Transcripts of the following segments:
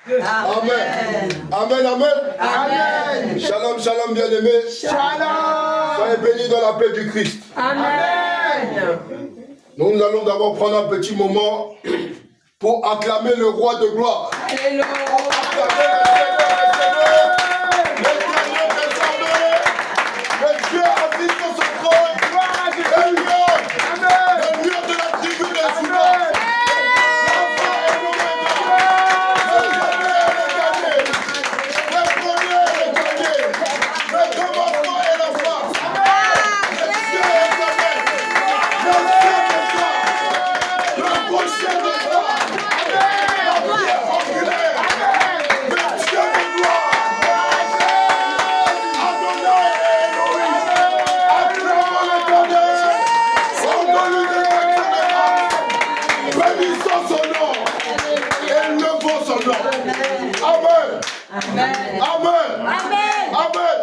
Amen. Amen, amen. Amen. Shalom, shalom, bien-aimés. Shalom. Soyez bénis dans la paix du Christ. Amen. Nous allons d'abord prendre un petit moment pour acclamer le roi de gloire. Alléluia. Acclamer le Seigneur, l'éternel des armées, le Dieu assis sur son trône, le lion de la tribu de Juda. Amen. Amen. Amen. Amen. Amen.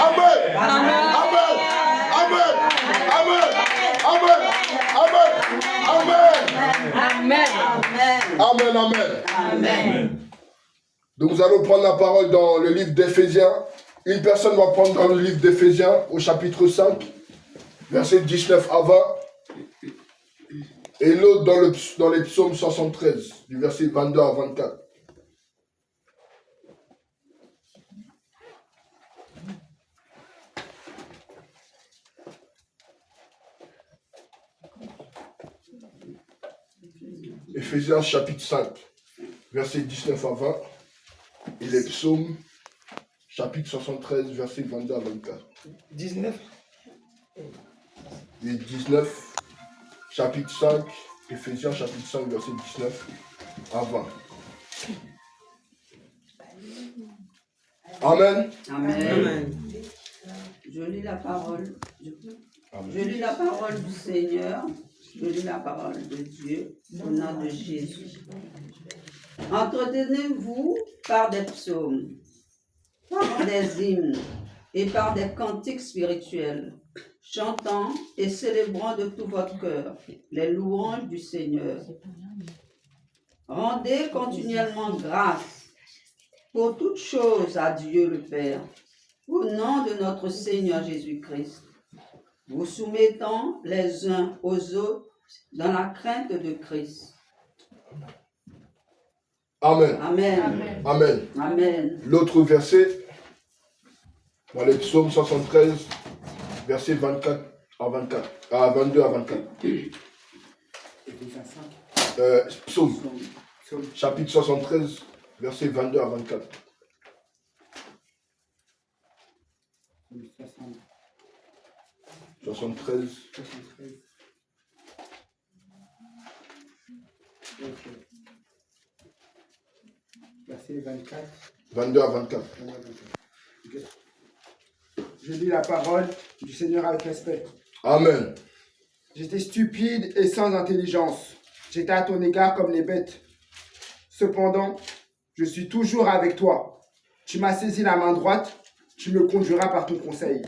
Amen. Amen. Amen. Amen. Amen. Donc nous allons prendre la parole dans le livre d'Éphésiens. Une personne va prendre dans le livre d'Éphésiens au chapitre 5, versets 19 à 20. Et l'autre dans les psaumes 73, du verset 22 à 24. Éphésiens chapitre 5, verset 19 à 20. Et les psaumes, chapitre 73, verset 22 à 24. 19. Et 19. Chapitre 5, Éphésiens chapitre 5, verset 19 à 20. Amen. Amen. Je lis la parole. Je lis la parole du Seigneur. Je lis la parole de Dieu au nom de Jésus. Entretenez-vous par des psaumes, par des hymnes et par des cantiques spirituels, chantant et célébrant de tout votre cœur les louanges du Seigneur. Rendez continuellement grâce pour toutes choses à Dieu le Père, au nom de notre Seigneur Jésus-Christ, vous soumettant les uns aux autres dans la crainte de Christ. Amen. Amen. Amen. Amen. Amen. L'autre verset, dans les psaumes 73, verset 24 à 24, à 22 à 24. Psaume, chapitre 73, verset 22 à 24. 73. Verset 24. 22 à 24. Je lis la parole du Seigneur avec respect. Amen. J'étais stupide et sans intelligence. J'étais à ton égard comme les bêtes. Cependant, je suis toujours avec toi. Tu m'as saisi la main droite, tu me conduiras par ton conseil.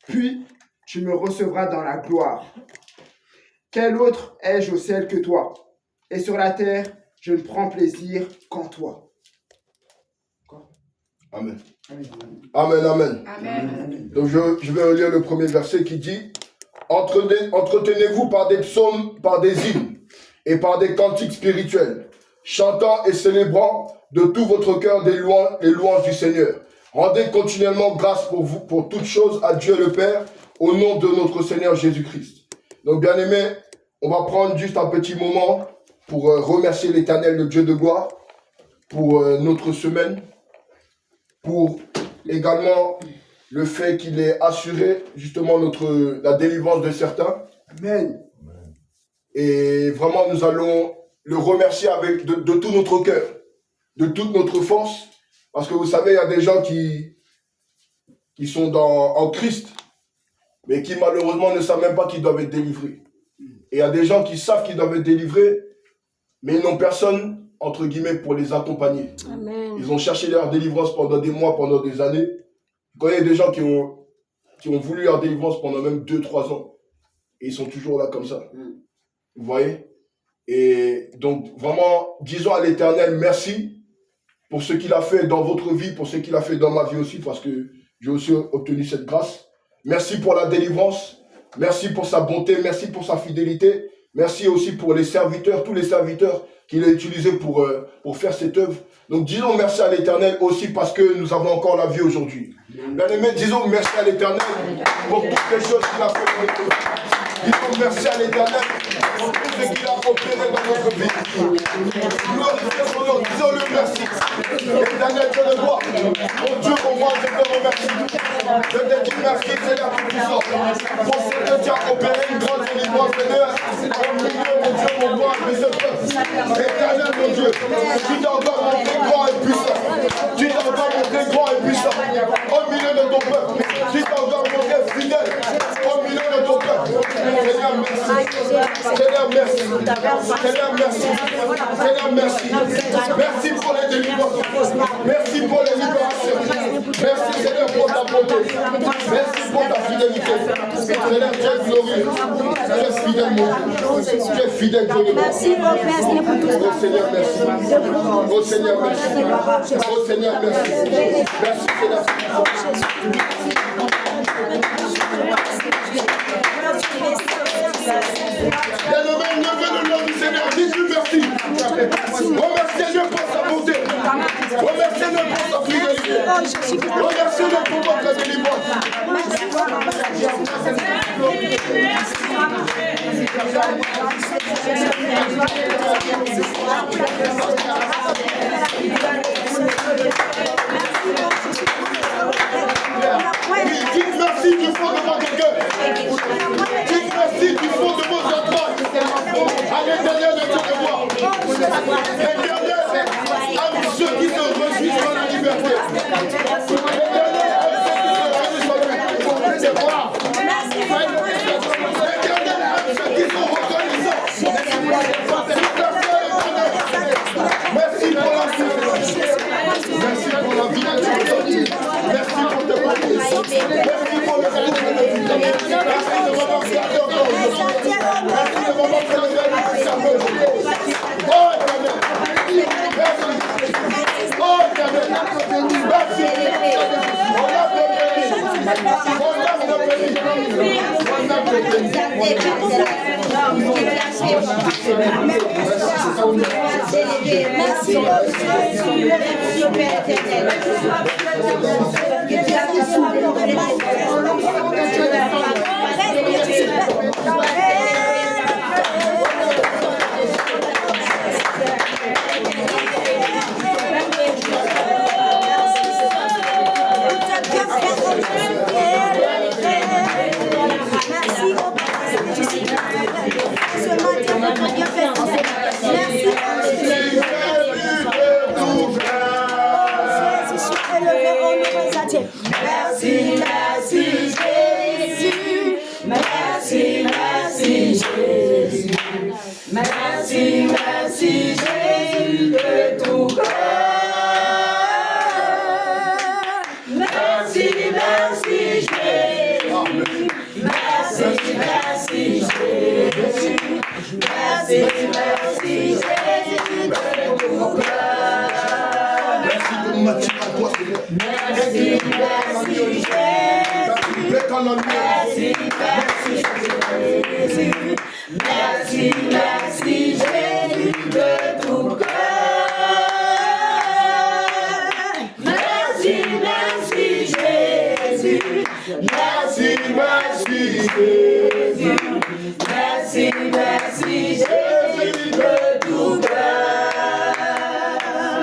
Puis, tu me recevras dans la gloire. Quel autre ai-je au ciel que toi? Et sur la terre, je ne prends plaisir qu'en toi. Amen. Amen. Amen, amen. Amen. Donc je vais lire le premier verset qui dit: Entretenez-vous par des psaumes, par des hymnes et par des cantiques spirituels, chantant et célébrant de tout votre cœur les louanges du Seigneur. Rendez continuellement grâce pour toutes choses à Dieu le Père, au nom de notre Seigneur Jésus-Christ. Donc bien aimés, on va prendre juste un petit moment pour remercier l'Éternel, le Dieu de gloire, pour notre semaine, pour également le fait qu'il ait assuré justement la délivrance de certains. Amen. Et vraiment, nous allons le remercier avec de tout notre cœur, de toute notre force. Parce que vous savez, il y a des gens qui sont en Christ, mais qui malheureusement ne savent même pas qu'ils doivent être délivrés. Et il y a des gens qui savent qu'ils doivent être délivrés, mais ils n'ont personne, entre guillemets, pour les accompagner. Amen. Ils ont cherché leur délivrance pendant des mois, pendant des années. Je connais des gens qui ont voulu leur délivrance pendant même 2-3 ans. Et ils sont toujours là comme ça. Vous voyez? Et donc, vraiment, disons à l'Éternel merci pour ce qu'il a fait dans votre vie, pour ce qu'il a fait dans ma vie aussi, parce que j'ai aussi obtenu cette grâce. Merci pour la délivrance. Merci pour sa bonté. Merci pour sa fidélité. Merci aussi pour les serviteurs, tous les serviteurs qu'il a utilisés pour faire cette œuvre. Donc, disons merci à l'Éternel aussi parce que nous avons encore la vie aujourd'hui. Bien-aimés, disons merci à l'Éternel pour toutes les choses qu'il a fait dans notre vie. Disons merci à l'Éternel pour tout ce qu'il a opéré dans notre vie. Glorifiez son nom, disons-le merci. L'Éternel, je le vois. Mon Dieu, mon roi, je te remercie. Je te dis merci, Seigneur Tout-Puissant, pour ce que tu as opéré une grande délivrance, Seigneur. Au milieu, mon Dieu, mon roi, de ce peuple. Éternel, mon Dieu, tu t'as encore montré grand et puissant. Tu t'as encore montré grand et puissant. Au milieu de ton peuple, tu t'as encore montré fidèle. Au milieu de ton peuple. Seigneur, merci. Seigneur, merci. Seigneur, merci. Seigneur, merci. Merci pour les délivrances. Merci pour les libérations. Merci, Seigneur, pour ta bonté. Merci pour ta fidélité. Seigneur, tu es glorieux. Tu es fidèle, mon Dieu. Tu es fidèle, Dieu. Merci, mon Père, pour tout Oh Seigneur, merci. Oh Seigneur, merci. Oh Seigneur, merci. Merci, Seigneur. Bien-aimé, levez le nom du Seigneur. Dis-lui merci. Remerciez-le pour sa bonté. Remerciez-le pour sa fidélité. Remerciez-le pour votre délivrance. Oui, dites merci du fond de votre cœur. Dites merci du fond de vos entrailles. À l'Éternel de Dieu de voir. L'Éternel aime ceux qui se réjouissent dans la liberté. L'Éternel aime ceux qui se réjouissent dans la liberté. C'est quoi? L'Éternel aime ceux qui sont reconnaissants. Merci pour la vie. Merci pour la vie. Merci pour tes promesses. Merci pour le salut de notre vie. Merci de m'avoir gardé encore aujourd'hui. Merci de m'avoir préservé de sa bonne. Oh, Éternel. Merci. Oh, Éternel. Merci. On a te béni. On a te béni. On a te béni. Merci, merci Jésus de tout cœur. Merci, merci Jésus. Merci, merci Jésus. Merci, merci Jésus de tout cœur. Merci de m'attirer à toi, Seigneur. Merci, merci Jésus. Merci, merci Jésus. Merci, merci Jésus de tout cœur. Merci, merci Jésus. Merci, merci Jésus. Merci, merci Jésus de tout cœur.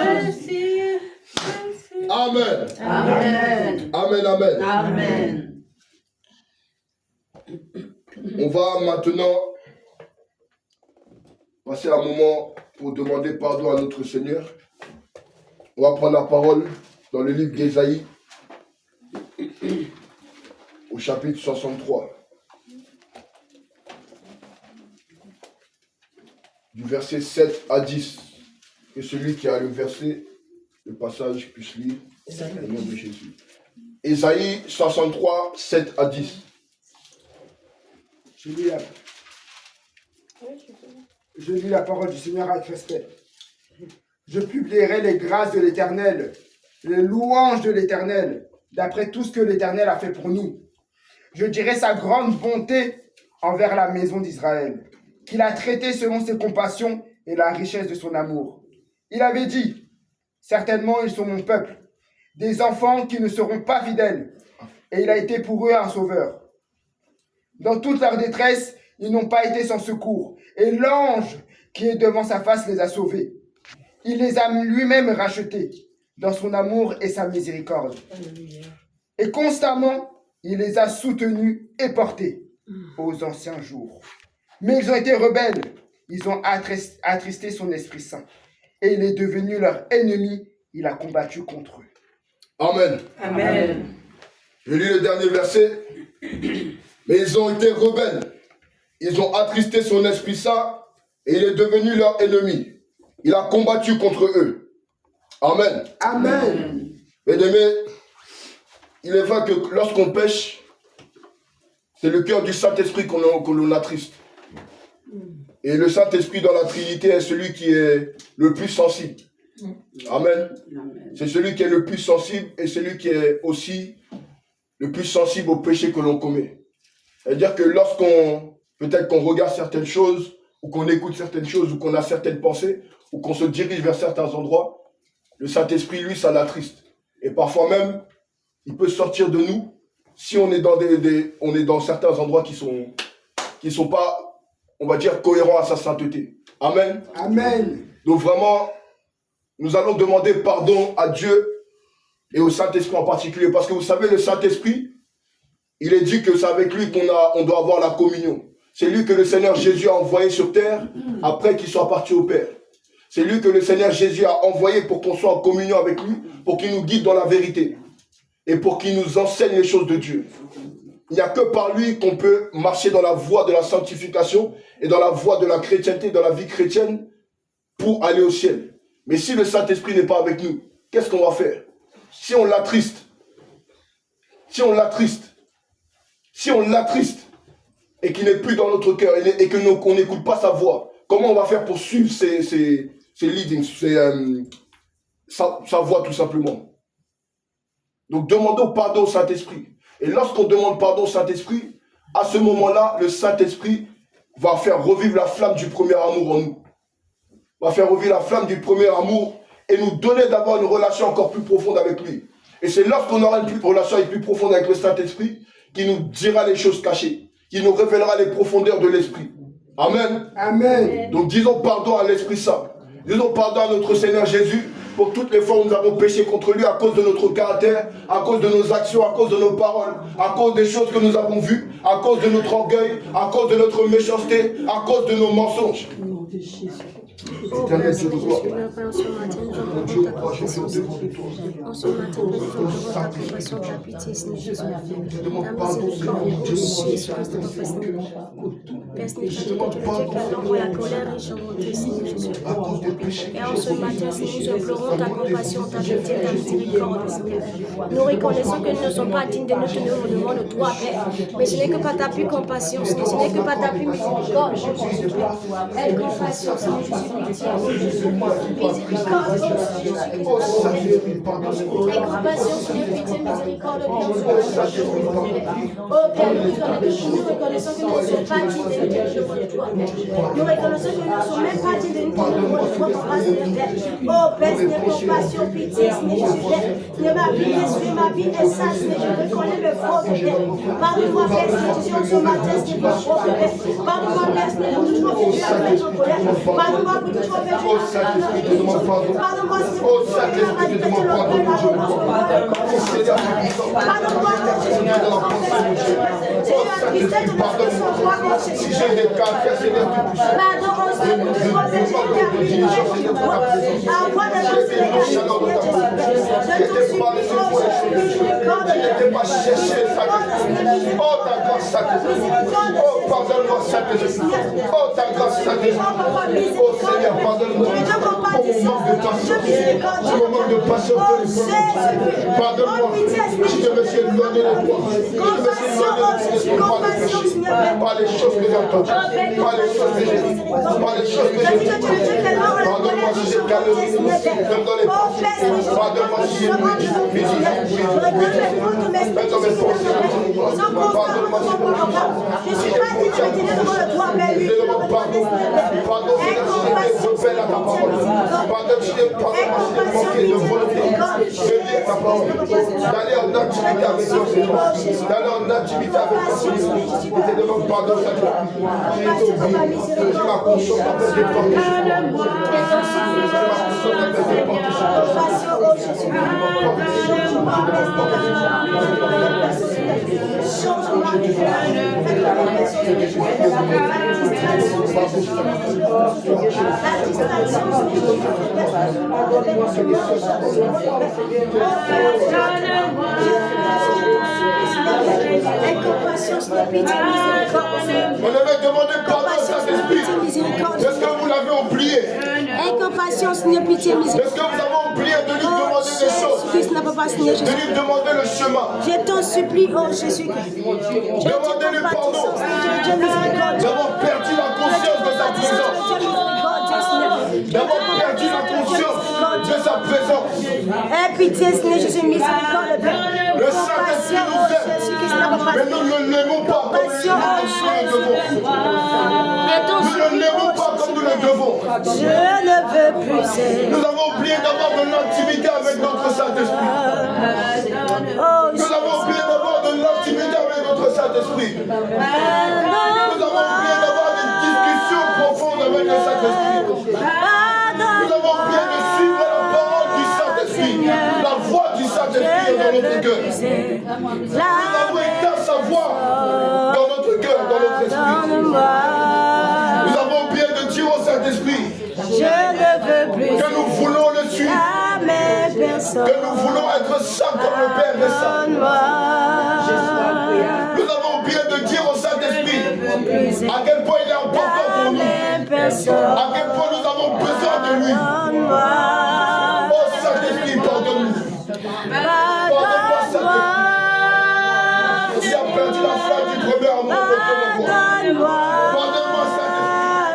Merci. Amen. Amen. Amen, amen. Amen. On va maintenant passer un moment pour demander pardon à notre Seigneur. On va prendre la parole dans le livre d'Ésaïe, au chapitre 63, du verset 7 à 10. Que celui qui a le verset, le passage puisse lire au nom de Jésus. Ésaïe 63, 7 à 10. Je lis la parole du Seigneur avec respect. Je publierai les grâces de l'Éternel, les louanges de l'Éternel, d'après tout ce que l'Éternel a fait pour nous. Je dirai sa grande bonté envers la maison d'Israël, qu'il a traité selon ses compassions et la richesse de son amour. Il avait dit, certainement ils sont mon peuple, des enfants qui ne seront pas fidèles, et il a été pour eux un sauveur. Dans toute leur détresse, ils n'ont pas été sans secours, et l'ange qui est devant sa face les a sauvés. Il les a lui-même rachetés dans son amour et sa miséricorde. Et constamment, il les a soutenus et portés aux anciens jours. Mais ils ont été rebelles, ils ont attristé son Esprit Saint. Et il est devenu leur ennemi, il a combattu contre eux. Amen. Amen. Je lis le dernier verset. Mais ils ont été rebelles. Ils ont attristé son Esprit Saint et il est devenu leur ennemi. Il a combattu contre eux. Amen. Amen. Bien-aimés, il est vrai que lorsqu'on pêche, c'est le cœur du Saint-Esprit qu'on attriste. Et le Saint-Esprit dans la Trinité est celui qui est le plus sensible. Amen. C'est celui qui est le plus sensible et celui qui est aussi le plus sensible au péché que l'on commet. C'est-à-dire que peut-être qu'on regarde certaines choses, ou qu'on écoute certaines choses, ou qu'on a certaines pensées, ou qu'on se dirige vers certains endroits, le Saint-Esprit, lui, ça l'attriste. Et parfois même, il peut sortir de nous si on est dans certains endroits qui sont pas, on va dire, cohérents à sa sainteté. Amen. Amen. Donc vraiment, nous allons demander pardon à Dieu et au Saint-Esprit en particulier. Parce que vous savez, le Saint-Esprit, il est dit que c'est avec lui qu'on doit avoir la communion. C'est lui que le Seigneur Jésus a envoyé sur terre après qu'il soit parti au Père. C'est lui que le Seigneur Jésus a envoyé pour qu'on soit en communion avec lui, pour qu'il nous guide dans la vérité et pour qu'il nous enseigne les choses de Dieu. Il n'y a que par lui qu'on peut marcher dans la voie de la sanctification et dans la voie de la chrétienté, dans la vie chrétienne, pour aller au ciel. Mais si le Saint-Esprit n'est pas avec nous, qu'est-ce qu'on va faire? Si on l'attriste, et qu'il n'est plus dans notre cœur, et qu'on n'écoute pas sa voix, comment on va faire pour suivre ses leadings, sa voix tout simplement? Donc demandons pardon au Saint-Esprit. Et lorsqu'on demande pardon au Saint-Esprit, à ce moment-là, le Saint-Esprit va faire revivre la flamme du premier amour en nous. Va faire revivre la flamme du premier amour et nous donner d'avoir une relation encore plus profonde avec lui. Et c'est lorsqu'on aura une relation plus profonde avec le Saint-Esprit qui nous dira les choses cachées, qui nous révélera les profondeurs de l'Esprit. Amen. Amen. Donc disons pardon à l'Esprit Saint. Disons pardon à notre Seigneur Jésus pour toutes les fois où nous avons péché contre lui à cause de notre caractère, à cause de nos actions, à cause de nos paroles, à cause des choses que nous avons vues, à cause de notre orgueil, à cause de notre méchanceté, à cause de nos mensonges. Éternel, je te vois. Mon Dieu, moi, je viens devant de toi. Je demande pardon, Seigneur, mon Dieu, moi, je suis resté dans mon cœur. Je demande pardon, la colère et je à cause des péchés. Et en ce matin, nous implorons ta compassion, ta pitié, ta miséricorde, Seigneur. Nous reconnaissons que nous ne sommes pas dignes de nous tenir devant de toi, Père. Mais ce n'est que par ta plus compassion, Seigneur. Ce n'est que par ta plus miséricorde, Jésus, Père. Aie compassion, Seigneur Jésus. Miséricorde, Jésus. Aie compassion, Seigneur, pitié, miséricorde, oh Père, nous reconnaissons que nous ne sommes pas dignes de nous tenir devant de toi, Père. Nous reconnaissons que nous ne sommes même pas dignes de nous tenir devant de toi, Papa, Seigneur, Père. Oh Père, Seigneur, compassion, pitié, Seigneur Jésus, Père. Seigneur, ma vie est suivie, ma vie est sale, Seigneur, je reconnais mes fautes, Père. Pardonne-moi, Père, Seigneur Jésus, en ce matin, Seigneur, ma faute, Père. Pardonne-moi, Père, Seigneur, pour tout ce que tu as fait en colère. Pardonne-moi pour tout ce que tu as fait en colère. Pardonne-moi, Seigneur, pour tout ce que tu as fait en colère. Pardonne-moi, Si j'ai des caractères, Seigneur, tu puisses. Je n'étais pas cherché, oh ta grâce sacrée. Oh pardonne-moi, Saint-Esprit. Oh, ta grâce, Saint-Esprit. Oh, Seigneur, pardonne-moi. Pour mon manque de patience. Pour mon manque de patience. Pardonne-moi. Si je me suis éloigné de toi. Je me suis éloigné de toi par le péché. Par les choses que j'ai entendues. Par les choses que j'ai vues. Par les choses que j'ai vues. Pardonne-moi si j'ai calomnié. Même dans les pensées. Pardonne-moi si j'ai médit. Même dans mes pensées. Pardonne-moi si j'ai pardon, je fais à ta parole. Pardonne si j'ai manqué de volonté de lire ta parole, d'aller en activité avec toi, Seigneur. D'aller en activité avec toi, Seigneur. Je te demande pardon, Seigneur. J'ai été obéi. J'ai ma conscience à peu des portes. J'ai ma conscience à peu des portes. Incompatience, de pitié, miséricorde. On avait demandé pardon au Saint-Esprit. Est-ce que vous l'avez oublié? Incompatience, de pitié, Est-ce miséricorde. que vous avez oublié de lui demander des choses? Christ n'a pas passé, Jésus. De lui demander le chemin? Je t'en supplie, oh Jésus-Christ. Demandez-lui pardon d'avoir perdu la conscience de sa présence. D'avoir perdu la conscience de sa présence. Aie pitié, Seigneur Jésus, miséricorde. Le Saint-Esprit nous aime. Mais nous ne l'aimons pas comme nous le devons. Nous ne l'aimons pas comme nous le devons. Je ne veux plus. Nous avons oublié d'avoir de l'intimité avec notre Saint-Esprit. Nous avons oublié d'avoir de l'intimité avec notre Saint-Esprit. Nous avons oublié d'avoir des discussions profondes avec le Saint-Esprit. Nous avons oublié de suivre la parole du Saint-Esprit. La voix du Saint-Esprit est dans notre cœur. Nous avons éteint sa voix dans notre cœur, dans notre esprit. Nous avons oublié de dire au Saint-Esprit que nous voulons le suivre. Que nous voulons être saints comme le Père est saint. Nous avons oublié de dire au Saint-Esprit à quel point il est important pour nous. À quel point nous avons besoin de lui. Oh Saint-Esprit, pardonne-nous. Pardonne-moi, Saint-Esprit. Si a perdu la flamme du premier amour, pardonne-moi,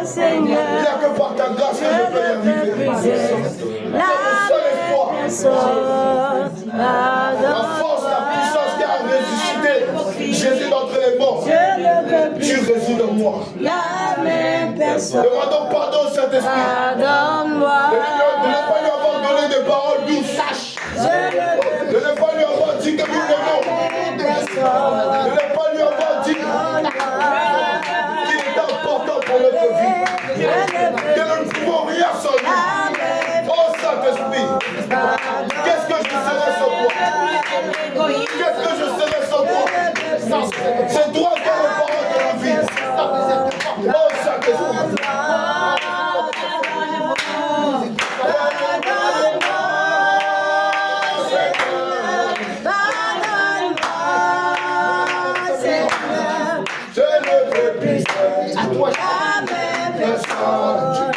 Saint-Esprit. Il n'y a que par ta grâce que je peux y arriver. C'est mon seul espoir. La force, la puissance qui a ressuscité Jésus d'entre les morts. Tu résides en moi. Demandons pardon au Saint-Esprit. De ne pas lui avoir donné des paroles douces. De ne pas lui avoir dit que nous l'aimons. De ne pas lui avoir dit qu'il est important pour notre vie. Que nous ne pouvons rien sans lui. Oh Saint-Esprit, qu'est-ce que je serais sans toi? Qu'est-ce que je serais sans toi? C'est toi qui as la parole de la vie. Oh Saint-Esprit. Je ne veux plus à toi jamais personne.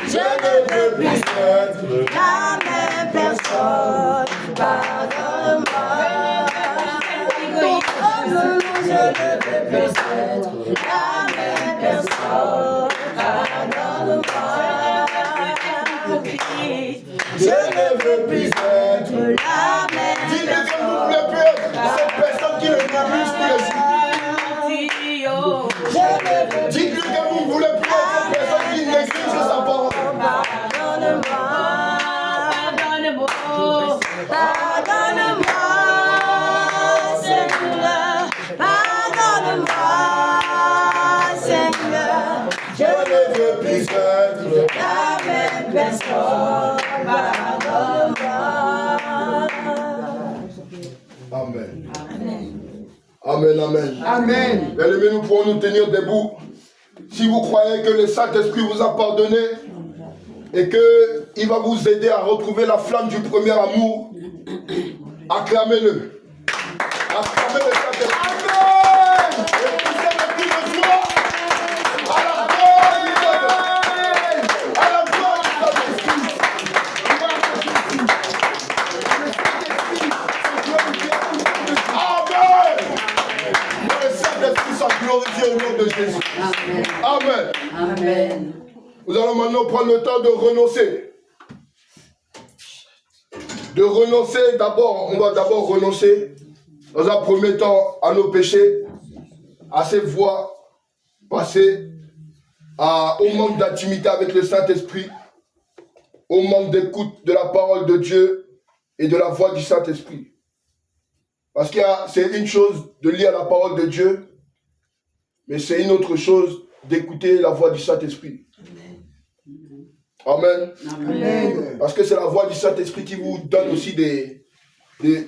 Je ne veux plus être la même personne. Pardonne-moi. Je ne veux plus être la même personne. Pardonne-moi. Je ne veux plus être la même. Dis-lui que vous ne voulez plus être cette personne qui le néglige tous les jours. Dites-lui que vous ne voulez plus être cette personne qui néglige sa parole. Pardonne-moi. Pardonne-moi, Seigneur. Pardonne-moi, Seigneur. Je ne veux plus être la même personne. Pardonne-moi. Amen. Amen, amen. Amen. Bien-aimés, nous pouvons nous tenir debout. Si vous croyez que le Saint-Esprit vous a pardonné et qu'il va vous aider à retrouver la flamme du premier amour, acclamez-le. poussez le cri de joie à la gloire du Seigneur. À la gloire du Saint-Esprit. Amen. Que le Saint-Esprit soit glorifié au nom de Jésus. Amen. Amen. Nous allons maintenant prendre le temps de renoncer. De renoncer d'abord, on va d'abord renoncer dans un premier temps à nos péchés, à ces voies passées, au manque d'intimité avec le Saint-Esprit, au manque d'écoute de la parole de Dieu et de la voix du Saint-Esprit. Parce que c'est une chose de lire la parole de Dieu, mais c'est une autre chose d'écouter la voix du Saint-Esprit. Amen. Amen. Parce que c'est la voix du Saint-Esprit qui vous donne aussi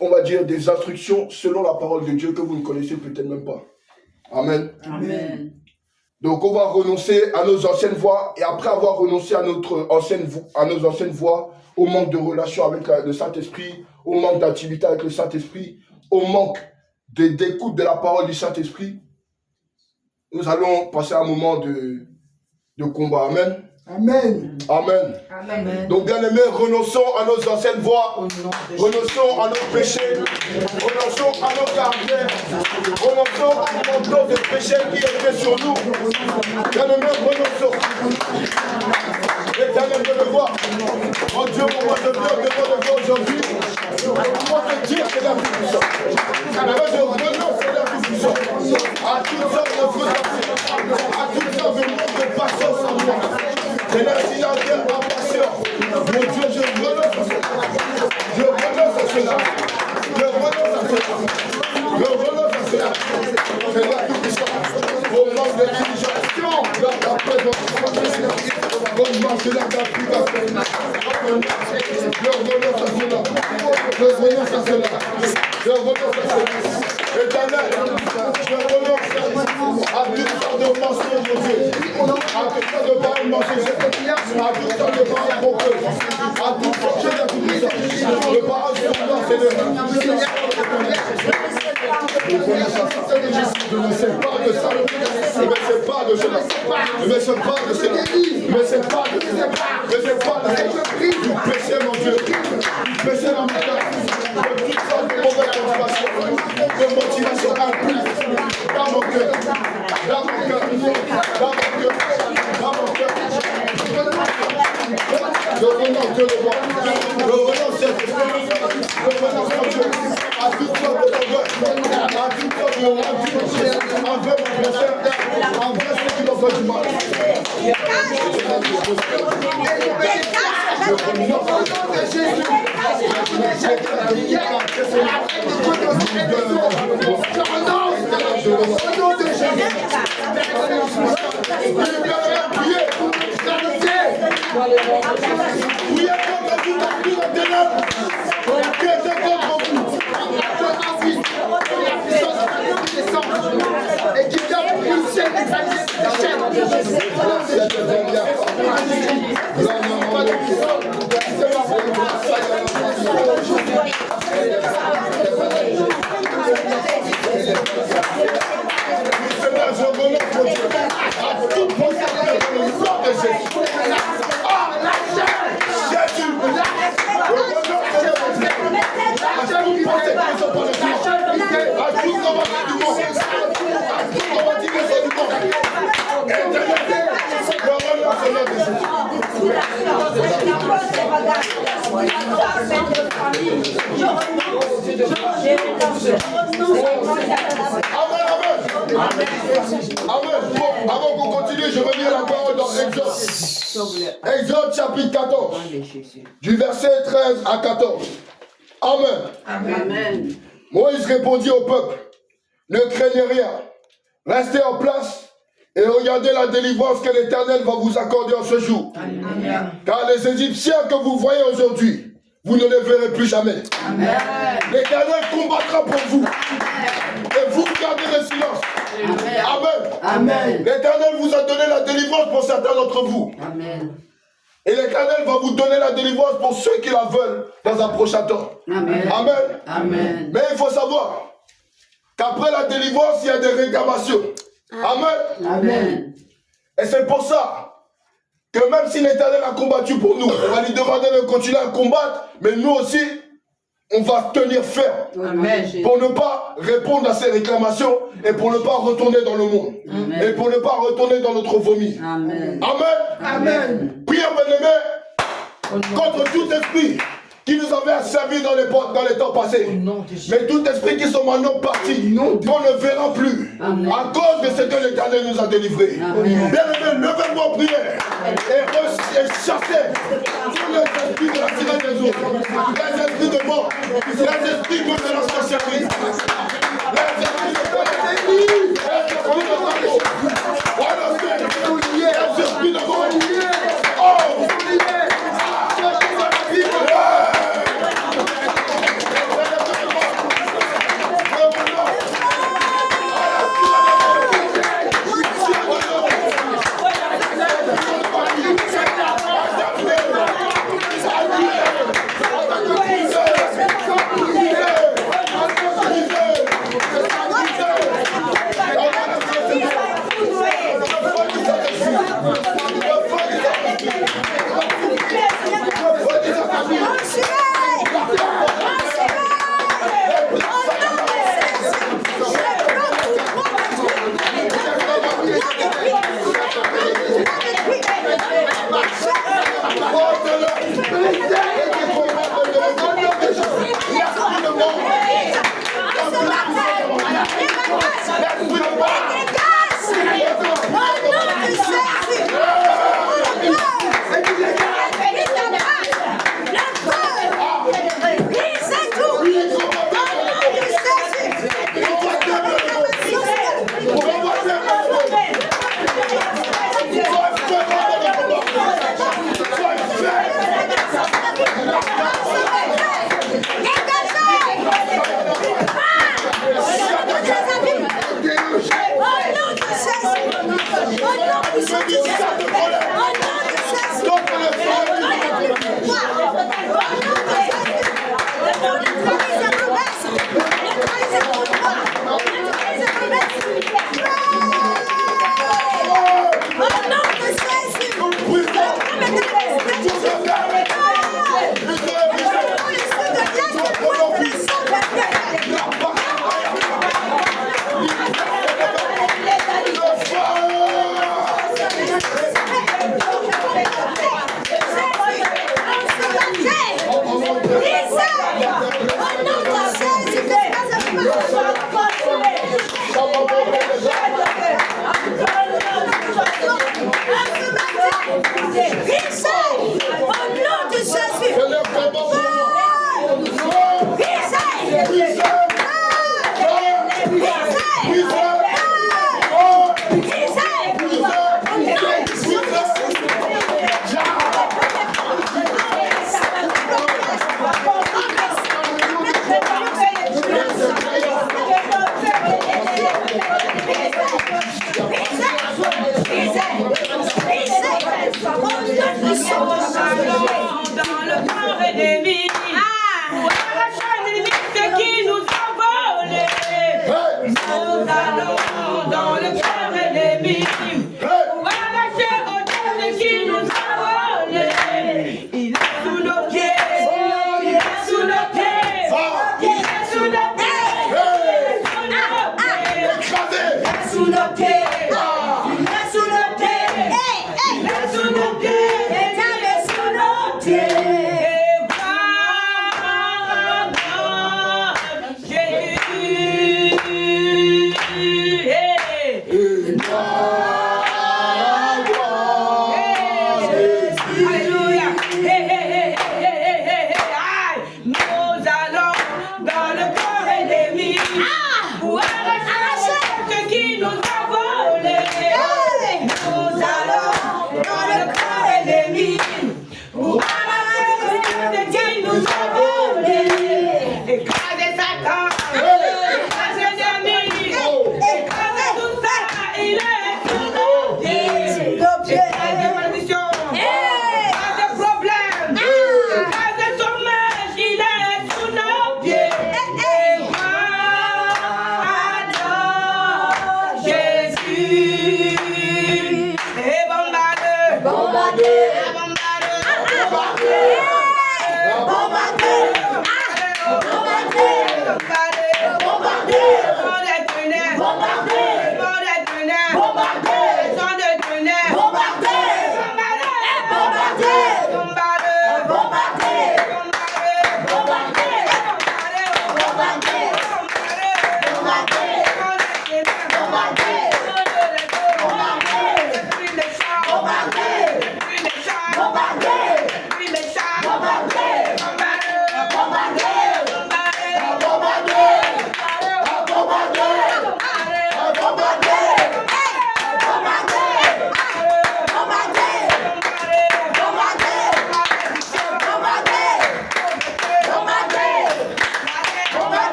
on va dire, des instructions selon la parole de Dieu que vous ne connaissez peut-être même pas. Amen. Amen. Donc on va renoncer à nos anciennes voies et après avoir renoncé à nos anciennes voies, au manque de relation avec le Saint-Esprit, au manque d'intimité avec le Saint-Esprit, au manque d'écoute de la parole du Saint-Esprit, nous allons passer un moment de combat. Amen. Amen. Amen. Amen. Donc, bien aimés, renonçons à nos anciennes voies, renonçons à nos péchés, renonçons à nos caractères, renonçons à l'encontre de péché qui était sur nous. Bien aimés, renonçons. L'éternel veut le voir. Mon Dieu, pour moi, je viens devant le Dieu aujourd'hui. Pour te dire que la puissance. Je renonce à la puissance. À toutes sortes de frustrations, à toutes sortes de manque de patience en moi. C'est l'incidentaire en patience. Mon Dieu, je renonce à cela. Je renonce à cela. Je renonce à cela. Je renonce à cela. C'est la puissance. Au manque de diligence. Dans la présence. Au manque de l'application. Je renonce à cela. Je renonce à cela. Je renonce à cela. Éternel, je renonce à toutes sortes de mensonges, mon Dieu. À toutes sortes de paroles mensongères. À toutes sortes de paroles trompeuses. À toutes sortes de paroles sur moi, Seigneur. Je ne sais pas de ça. Je ne sais pas de cela. Je ne sais pas de cela. Je ne sais pas de cela. Je ne sais pas de cela. Du péché, mon Dieu. Du péché dans mon cœur. De toutes sortes de mauvaises motivations. De motivation impure. Dans mon cœur. Dans mon cœur. Dans mon cœur. Dans mon cœur. Je renonce de le voir. Je renonce cette espérance. Je renonce mon Dieu. À toute sorte de mauvaises. À toute sorte de rancune. Envers mon prochain. Envers ceux qui m'ont fait du mal. Je renonce au nom de Jésus. Priez contre tout esprit de ténèbres qui était contre vous. Et qui vient briser les alliés de chaînes. Seigneur, je renonce mon Dieu à toute pensée dans le nom de Jésus. Ah, Jésus, je renonce à toute pensée qui ne sont pas de Dieu, à toute convoitise du monde, à toute convoitise du monde. Éternel, je renonce au nom de Jésus. Amen. Bon, avant qu'on continue, je vais lire la parole dans Exode. Exode chapitre 14, du verset 13 à 14. Amen. Amen. Moïse répondit au peuple, ne craignez rien, restez en place et regardez la délivrance que l'Éternel va vous accorder en ce jour. Amen. Car les Égyptiens que vous voyez aujourd'hui, vous ne les verrez plus jamais. L'Éternel combattra pour vous. Et vous gardez le silence. Amen. Amen. L'Éternel vous a donné la délivrance pour certains d'entre vous. Amen. Et l'Éternel va vous donner la délivrance pour ceux qui la veulent dans un prochain temps. Amen. Amen. Amen. Mais il faut savoir qu'après la délivrance, il y a des réclamations. Amen. Amen. Et c'est pour ça que même si l'Éternel a combattu pour nous, on va lui demander de continuer à combattre, mais nous aussi, on va tenir ferme. Amen. Pour ne pas répondre à ces réclamations et pour ne pas retourner dans le monde. Amen. Et pour ne pas retourner dans notre vomi. Amen. Amen. Amen. Prions, bien-aimés, contre tout esprit qui nous avait asservis dans les temps passés. Mais tout esprit qui sont maintenant partis, qu'on ne verra plus. Amen. À cause de ce que l'Éternel nous a délivrés. Amen. Bien-aimés, levez-vous en prière et chassez tous les esprits de la sirène des eaux, les esprits de mort, les esprits de la sorcellerie, les esprits de polémique, les esprits de mort, les esprits de mort. Oh!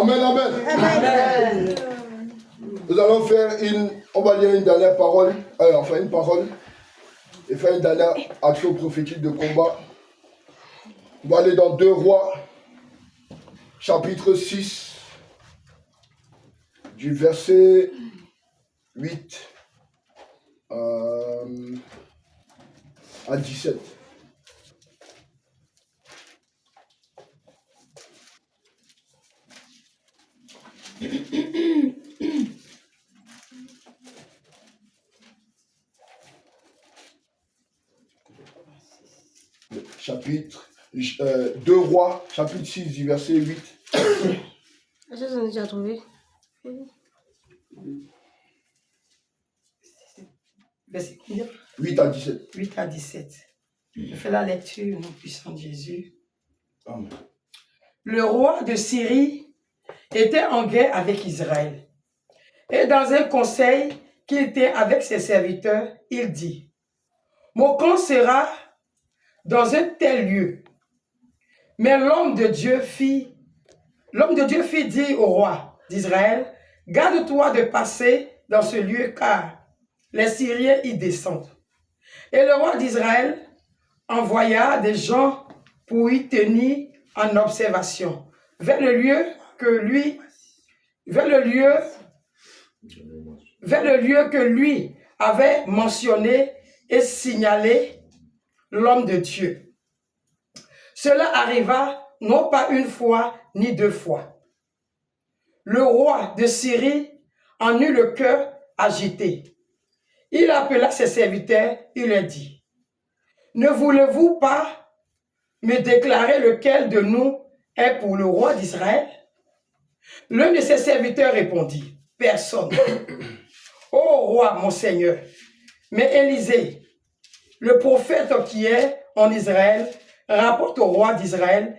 Amen, amen. Nous allons faire on va lire une dernière parole, une parole, et faire une dernière action prophétique de combat. On va aller dans 2 Rois, chapitre 6, du verset 8 à 17. Chapitre 2 Rois, chapitre 6, du verset 8. Est-ce que vous avez déjà trouvé? 8 à 17. 8 à 17. Je fais la lecture au nom puissant de Jésus. Amen. Le roi de Syrie était en guerre avec Israël. Et dans un conseil qu'il était avec ses serviteurs, il dit: mon camp sera dans un tel lieu. Mais l'homme de Dieu fit dire au roi d'Israël: garde-toi de passer dans ce lieu, car les Syriens y descendent. Et le roi d'Israël envoya des gens pour y tenir en observation vers le lieu que lui avait mentionné et signalé l'homme de Dieu. Cela arriva non pas une fois ni 2 fois. Le roi de Syrie en eut le cœur agité. Il appela ses serviteurs, il leur dit: ne voulez-vous pas me déclarer lequel de nous est pour le roi d'Israël? L'un de ses serviteurs répondit: personne. Ô roi, mon Seigneur, mais Élisée, le prophète qui est en Israël, rapporte au roi d'Israël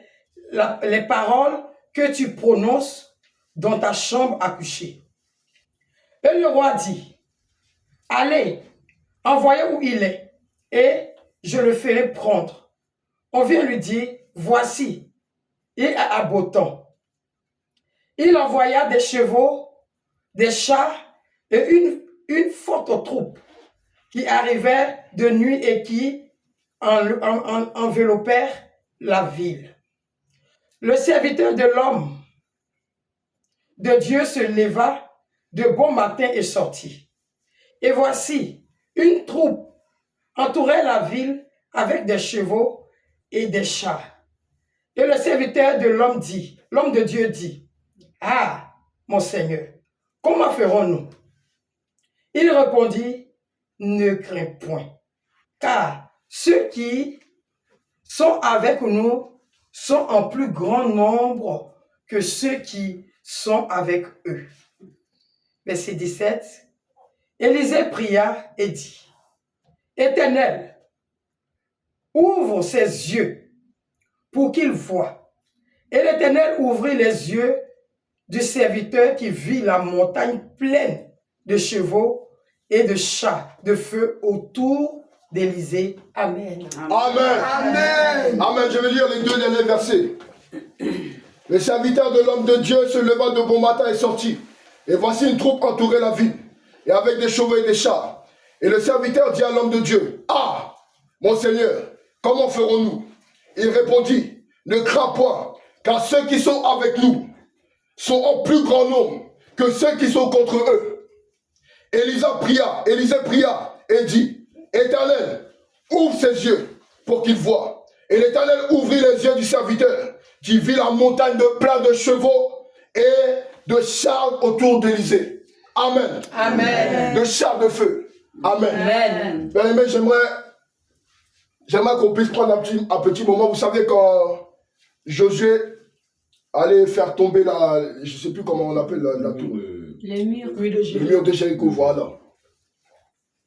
les paroles que tu prononces dans ta chambre à coucher. Et le roi dit, allez, envoyez où il est, et je le ferai prendre. On vient lui dire, voici, il est à Botan. Il envoya des chevaux, des chars et une forte troupe qui arrivèrent de nuit et qui enveloppèrent la ville. Le serviteur de l'homme de Dieu se leva de bon matin et sortit. Et voici, une troupe entourait la ville avec des chevaux et des chars. Et le serviteur de l'homme de Dieu dit, ah, mon Seigneur, comment ferons-nous? Il répondit, ne crains point, car ceux qui sont avec nous sont en plus grand nombre que ceux qui sont avec eux. Verset 17. Élisée pria et dit, Éternel, ouvre ses yeux pour qu'il voie. Et l'Éternel ouvrit les yeux du serviteur qui vit la montagne pleine de chevaux et de chars de feu autour d'Élisée. Amen. Amen. Amen. Amen. Je vais lire les 2 derniers versets. Le serviteur de l'homme de Dieu se leva de bon matin et sortit. Et voici une troupe entourait la ville, et avec des chevaux et des chars. Et le serviteur dit à l'homme de Dieu, ah, mon Seigneur, comment ferons-nous? Il répondit, ne crains point, car ceux qui sont avec nous sont en plus grand nombre que ceux qui sont contre eux. Élisée pria et dit, Éternel, ouvre ses yeux pour qu'il voie. Et l'Éternel ouvrit les yeux du serviteur, qui vit la montagne pleine de chevaux et de chars autour d'Élisée. Amen. Amen. De chars de feu. Amen. Amen. Bien aimé, j'aimerais qu'on puisse prendre un petit moment. Vous savez, quand Josué allait faire tomber je ne sais plus comment on appelle la tour. Les murs. Le mur de Jéricho, voilà.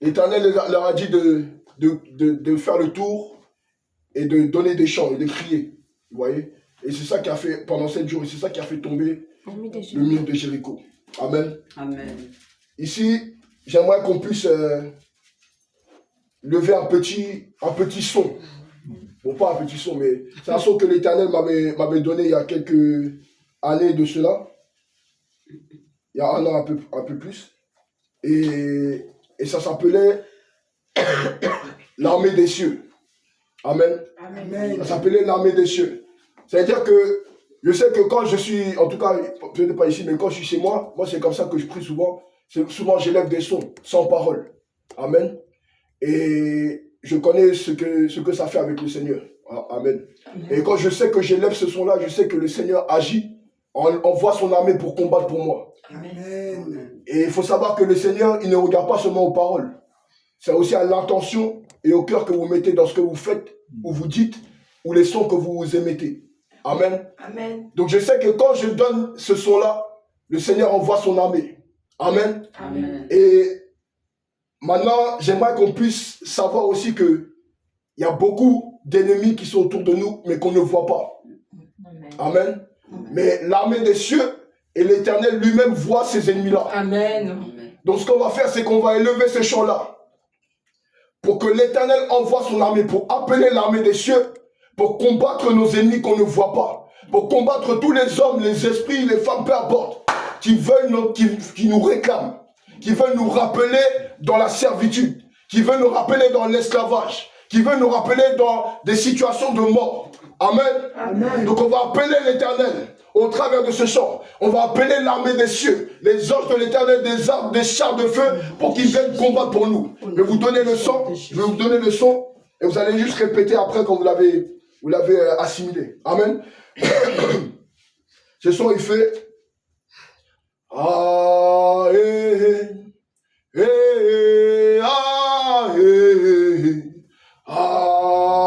L'Éternel leur a dit de faire le tour et de donner des chants et de crier. Vous voyez? Et c'est ça qui a fait, pendant 7 jours, et c'est ça qui a fait tomber le mur de Jéricho. Amen. Amen. Ici, j'aimerais qu'on puisse lever un petit son. Bon, pas un petit son, mais c'est un son que l'Éternel m'avait donné il y a quelques années de cela. Il y a 1 an, un peu plus. Et ça s'appelait l'armée des cieux. Amen. Amen. Ça s'appelait l'armée des cieux. C'est-à-dire que je sais que quand je suis, en tout cas, peut-être pas ici, mais quand je suis chez moi, c'est comme ça que je prie souvent. Souvent, j'élève des sons, sans parole. Amen. Et je connais ce que ça fait avec le Seigneur. Amen. Amen. Et quand je sais que j'élève ce son-là, je sais que le Seigneur agit, envoie son armée pour combattre pour moi. Amen. Et il faut savoir que le Seigneur, il ne regarde pas seulement aux paroles. C'est aussi à l'intention et au cœur que vous mettez dans ce que vous faites, ou vous dites, ou les sons que vous émettez. Amen. Amen. Donc je sais que quand je donne ce son-là, le Seigneur envoie son armée. Amen. Amen. Et maintenant, j'aimerais qu'on puisse savoir aussi que il y a beaucoup d'ennemis qui sont autour de nous, mais qu'on ne voit pas. Amen. Amen. Amen. Mais l'armée des cieux et l'Éternel lui-même voit ces ennemis-là. Amen. Donc ce qu'on va faire, c'est qu'on va élever ce chant-là pour que l'Éternel envoie son armée, pour appeler l'armée des cieux, pour combattre nos ennemis qu'on ne voit pas, pour combattre tous les hommes, les esprits, les femmes, peu importe, qui nous réclament, qui veulent nous rappeler dans la servitude, qui veulent nous rappeler dans l'esclavage, qui veulent nous rappeler dans des situations de mort. Amen. Amen. Donc on va appeler l'Éternel au travers de ce chant. On va appeler l'armée des cieux, les anges de l'Éternel, des armes, des chars de feu, pour qu'ils viennent combattre pour nous. Je vais vous donner le son, et vous allez juste répéter après quand vous l'avez assimilé. Amen. Ce son, il fait ah, ah, ah,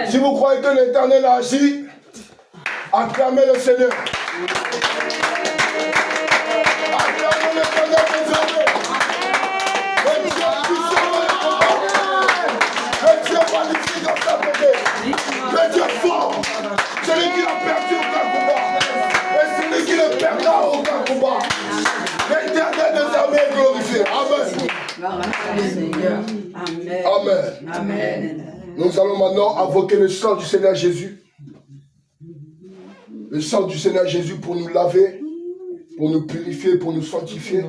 Si vous croyez que l'Éternel agit, acclamez le Seigneur. Acclamez l'Éternel des armées. Le Dieu puissant dans le combat. Le Dieu magnifique dans sa bonté. Le Dieu fort. Celui qui n'a perdu aucun combat. Et celui qui ne perdra aucun combat. L'Éternel des armées est glorifié. Amen. Amen. Amen. Nous allons maintenant invoquer le sang du Seigneur Jésus. Le sang du Seigneur Jésus pour nous laver, pour nous purifier, pour nous sanctifier.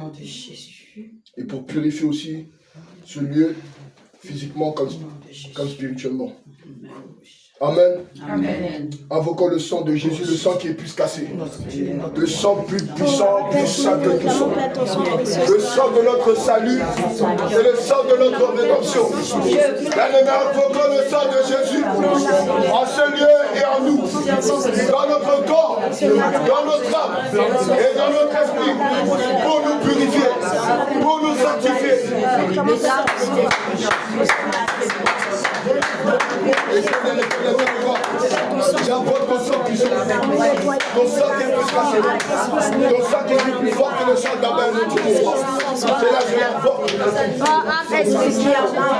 Et pour purifier aussi ce lieu, physiquement comme spirituellement. Amen. Amen. Invoquons le sang de Jésus, le sang qui est plus cassé. Le sang plus puissant, plus saint que tout sang. Le sang de notre salut, c'est le sang de notre rédemption. Bien-aimés, invoquons le sang de Jésus en ce lieu et en nous, dans notre corps, dans notre âme et dans notre esprit, pour nous purifier, pour nous sanctifier. J'invoque ton sang puissant, ton sang qui est plus cassé, ton sang qui est plus fort que le sang d'Abel de Dieu. C'est là que je l'invoque.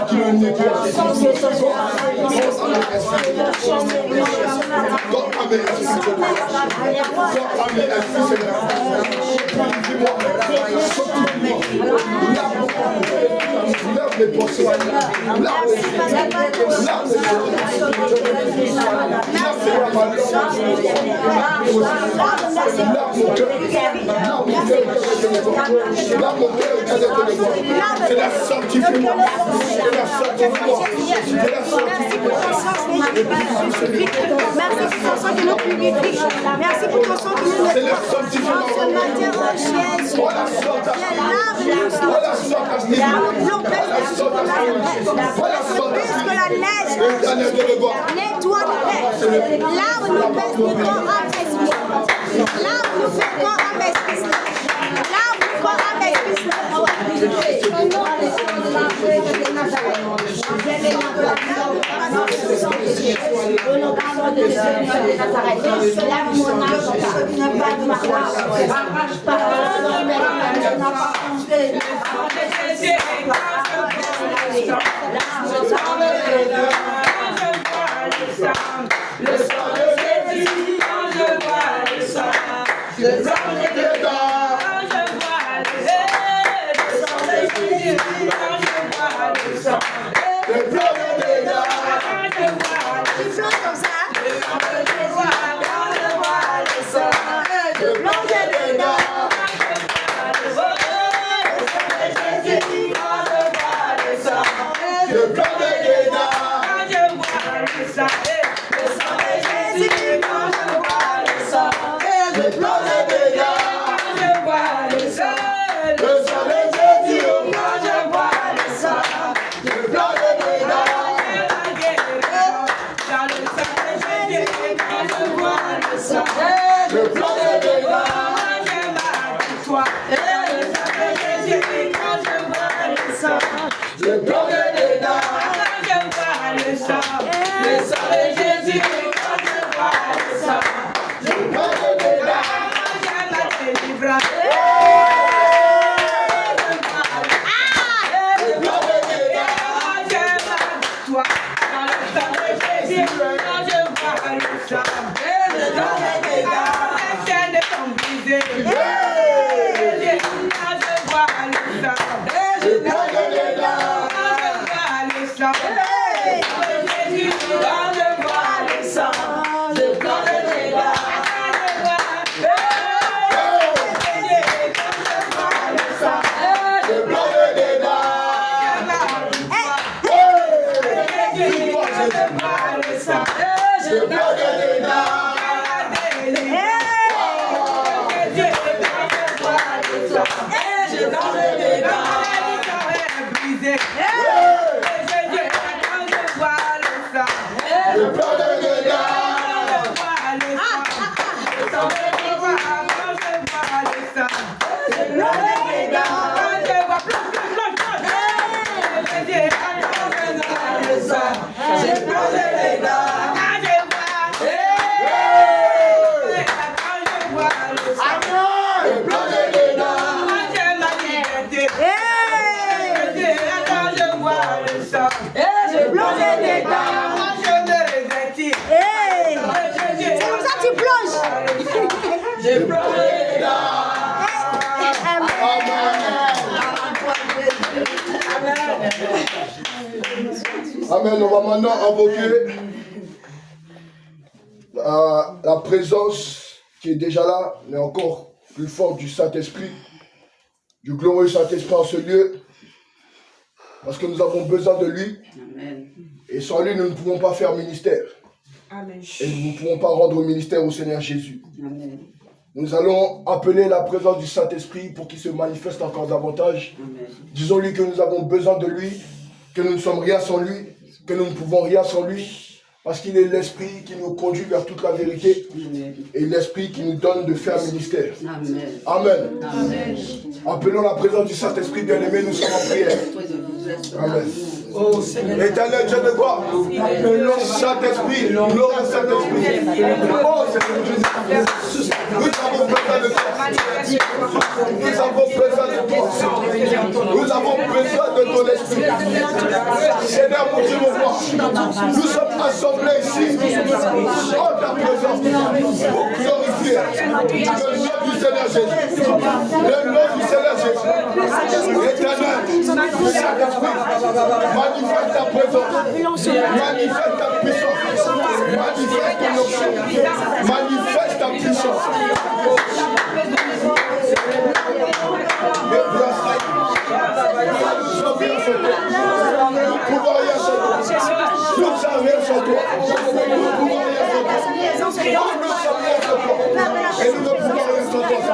Qui me nettoie. Lave mes pensées. C'est la sanctification. Merci pour ton sang qui nous purifie. Merci pour ton sang qui nous nettoie. Ce matin, puisque la neige nettoie nos pères. Lave nos pères de corps, âme, esprit. Lave nos pères, corps, âme, esprit. Lave nos corps, âme, esprit. Amen. On va maintenant invoquer la présence qui est déjà là, mais encore plus forte du Saint-Esprit, du glorieux Saint-Esprit en ce lieu, parce que nous avons besoin de lui. Amen. Et sans lui, nous ne pouvons pas faire ministère. Amen. Et nous ne pouvons pas rendre ministère au Seigneur Jésus. Amen. Nous allons appeler la présence du Saint-Esprit pour qu'il se manifeste encore davantage. Amen. Disons-lui que nous avons besoin de lui, que nous ne sommes rien sans lui, que nous ne pouvons rien sans lui, parce qu'il est l'Esprit qui nous conduit vers toute la vérité. Amen. Et l'Esprit qui nous donne de faire ministère. Amen. Amen. Amen. Appelons la présence du Saint-Esprit bien-aimé, nous sommes en prière. Amen. Oh Seigneur. Éternel Dieu de gloire, Saint-Esprit, glorieux Saint-Esprit. Oh Seigneur Jésus, nous avons besoin de toi. Nous avons besoin de toi. Nous avons besoin de ton esprit. Seigneur mon Dieu, mon roi, nous sommes assemblés ici en ta présence pour glorifier le nom du Seigneur Jésus. Le nom du Seigneur Jésus. Éternel, Saint-Esprit, manifeste ta présence, manifeste ta puissance, manifeste ton onction, manifeste ta puissance. Nous pouvons rien sans toi. Nous ne sommes rien sans toi. Nous pouvons rien sans toi. Nous sommes rien sans toi. Et nous ne pouvons rien sans toi.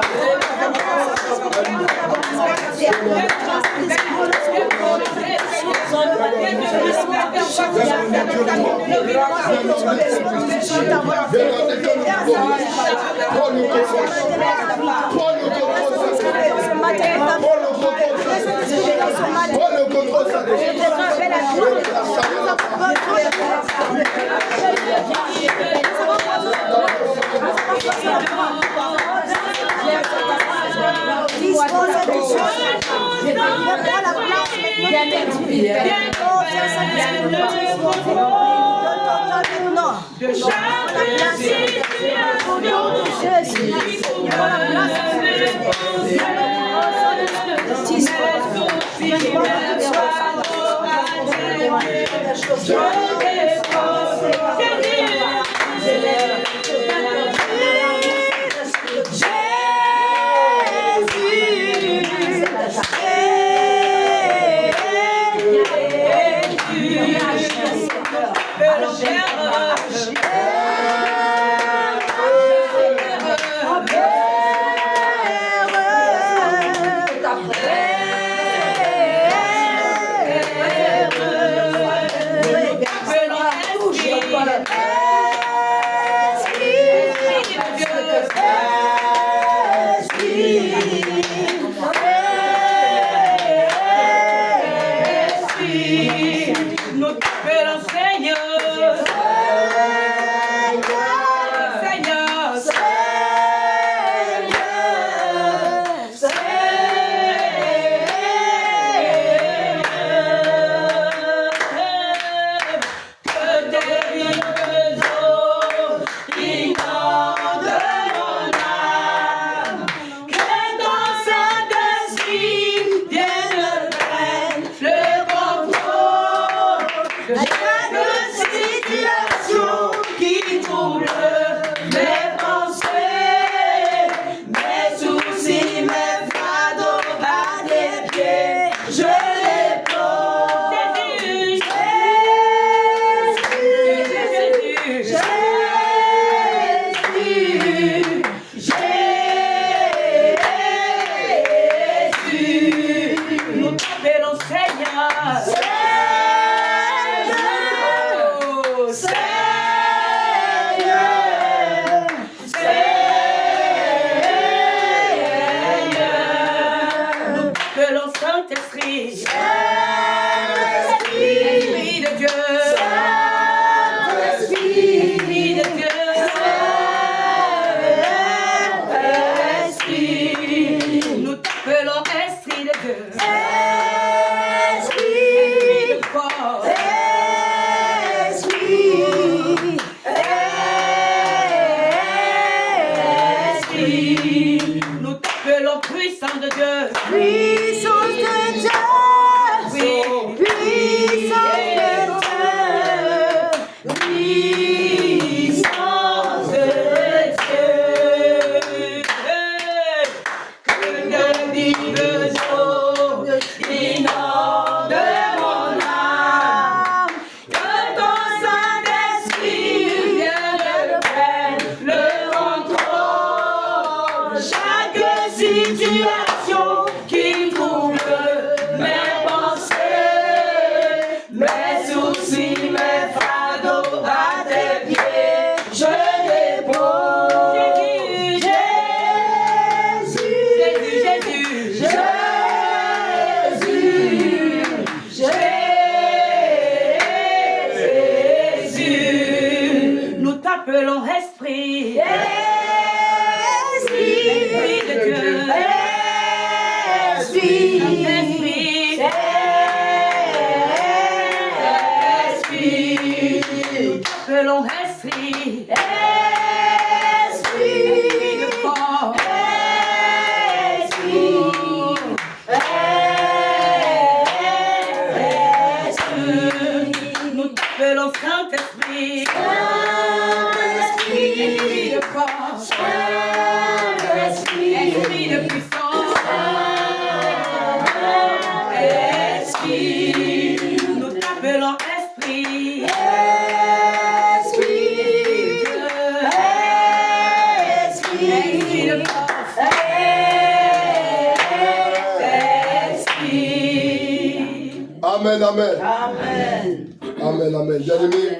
Amen, amen. Amen. Amen, amen. Bien-aimés,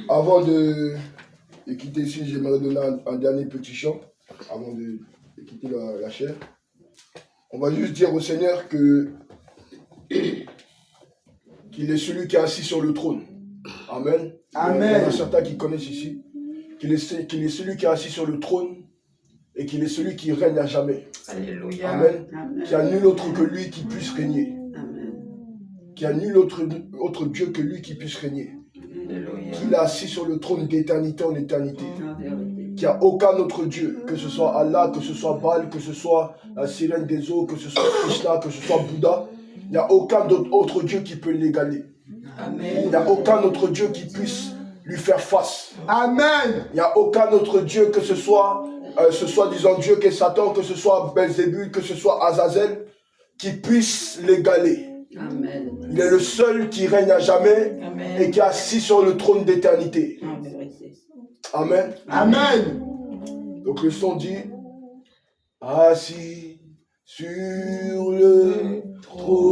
avant de quitter ici, j'aimerais donner un dernier petit chant, avant de quitter la chair. On va juste dire au Seigneur qu'il est celui qui est assis sur le trône. Amen. Amen. Il y en a certains qui connaissent ici. Qu'il est celui qui est assis sur le trône et qu'il est celui qui règne à jamais. Alléluia. Amen. Amen. Qu'il n'y a nul autre que lui qui puisse régner. Amen. Qu'il n'y a nul autre Dieu que lui qui puisse régner. Alléluia. Qu'il est assis sur le trône d'éternité en éternité. La vérité. Qu'il n'y a aucun autre Dieu, que ce soit Allah, que ce soit Baal, que ce soit la sirène des eaux, que ce soit Krishna, que ce soit Bouddha. Il n'y a aucun autre Dieu qui peut l'égaler. Il n'y a aucun autre Dieu qui puisse lui faire face. Amen. Il n'y a aucun autre Dieu, que ce soit disant Dieu qu'est Satan, que ce soit Belzébul, que ce soit Azazel, qui puisse l'égaler. Amen. Il est le seul qui règne à jamais Amen. et qui est assis sur le trône d'éternité. Amen. Amen. Donc le son dit, assis sur le trône,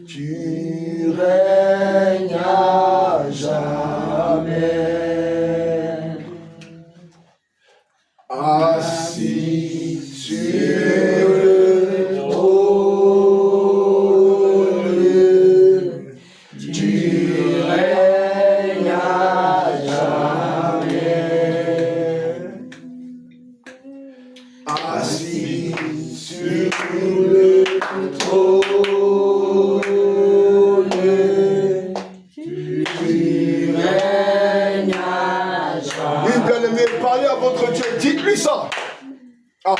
tu règnes à jamais. Assis sur le trône, tu règnes à jamais. Assis sur le trône, tu règnes à jamais. Oui, bien-aimé, parlez à votre Dieu, dites-lui ça. Ah.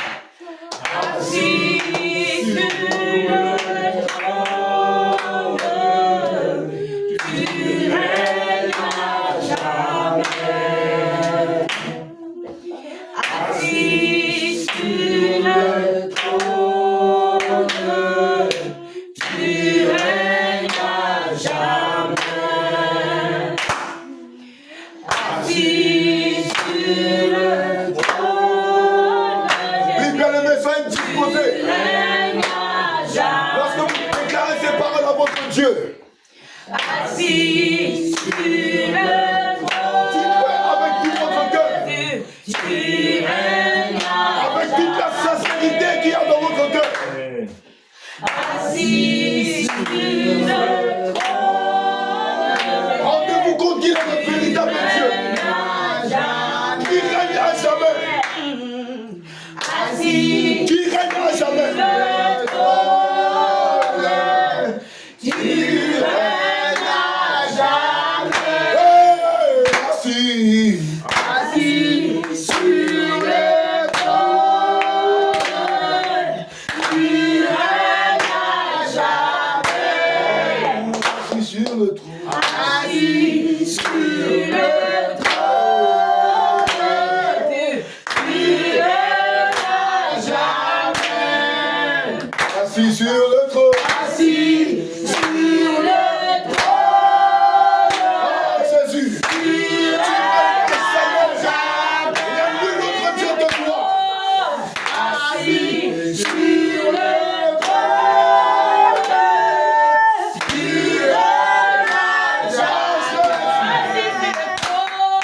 Assis sur le trône, tu règnes à jamais. Assis sur le trône, tu règnes à jamais. Assis sur le trône, Oui, bien-aimé, soyez disposés. Lorsque vous déclarez ces paroles à votre Dieu, assis sur le dites-le avec tout votre cœur, tu règnes avec toute la sincérité qu'il y a dans votre cœur. assis sur le trône. Rendez-vous compte qu'il est notre véritable Dieu, qui règne à jamais, Assis qui règne à jamais. sur le trône, tu règnes à jamais. Hey, assis. Assis sur le trône, tu règnes à jamais. Assis sur le trône. Assis sur le trône, tu règnes à jamais. Assis sur le trône. Assis sur le trône, Ah, Jésus. tu règnes à jamais. Il n'y a nul autre Dieu que toi. Assis sur le trône, tu règnes à jamais. Assis sur le trône.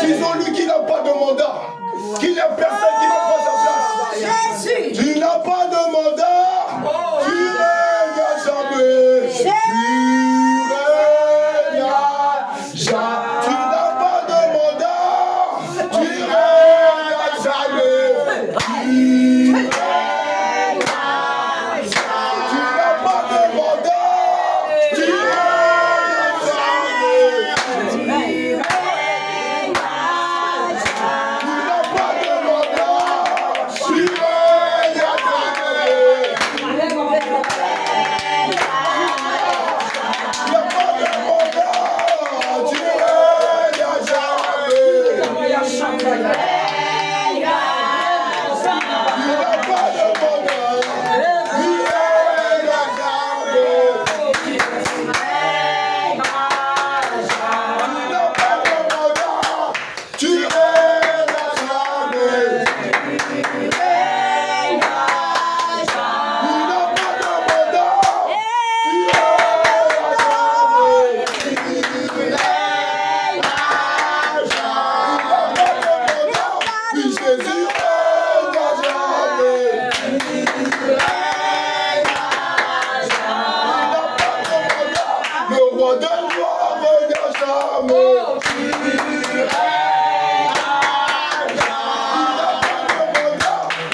Disons-lui qu'il n'a pas de mandat, qu'il n'y a personne qui va prendre sa place. Tu n'as pas de mandat, tu règnes à jamais. Tu règnes à jamais. Tu n'as pas de mandat, tu règnes à jamais. Tu règnes à jamais. Tu n'as pas de mandat, tu règnes à jamais. de gloire règne à jamais.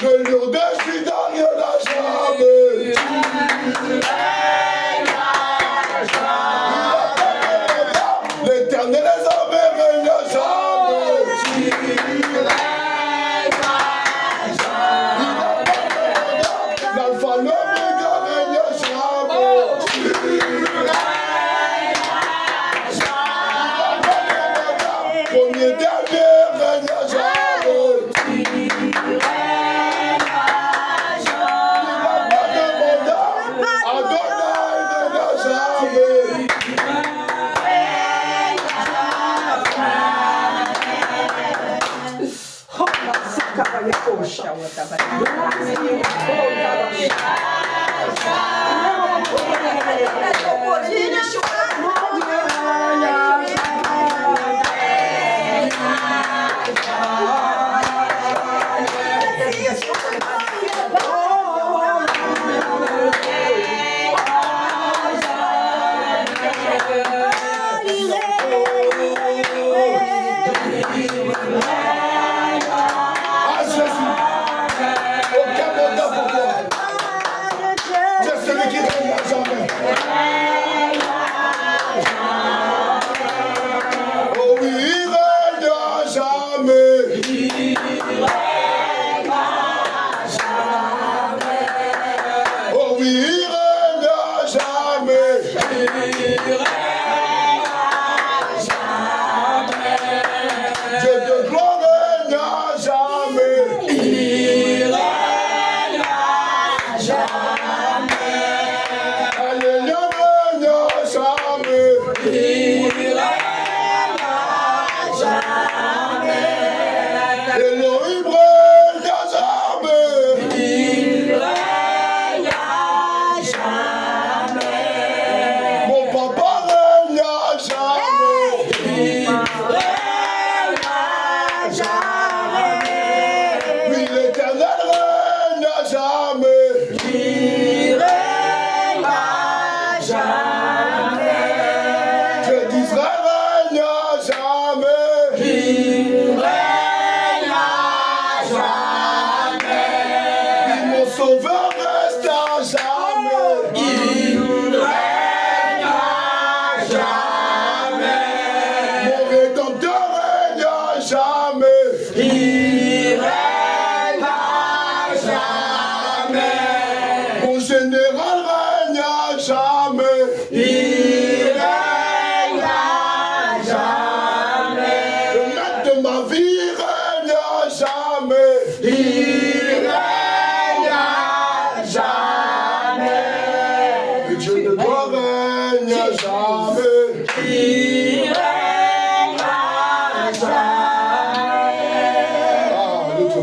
Le lion de Juda rien n'a jamais. L'éternel des armées règne à jamais. L'alpha, l'oméga règne à jamais. Premier dernier règne à jamais.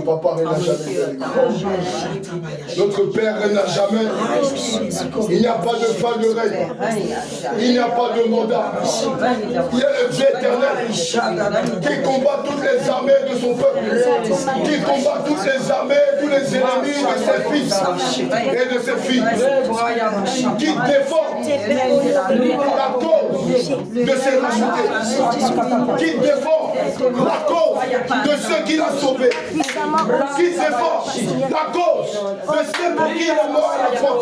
Papa règne à jamais. Notre Père règne à jamais. Il n'y a pas de fin de règne. Il n'y a pas de mandat. Il y a le Dieu éternel qui combat toutes les armées de son peuple, qui combat toutes les armées, tous les ennemis de ses fils et de ses filles, qui défend la cause de ses rachetés, qui défend la cause de ceux qu'il a sauvés, qui défend la cause de ceux pour qui il est mort à la croix.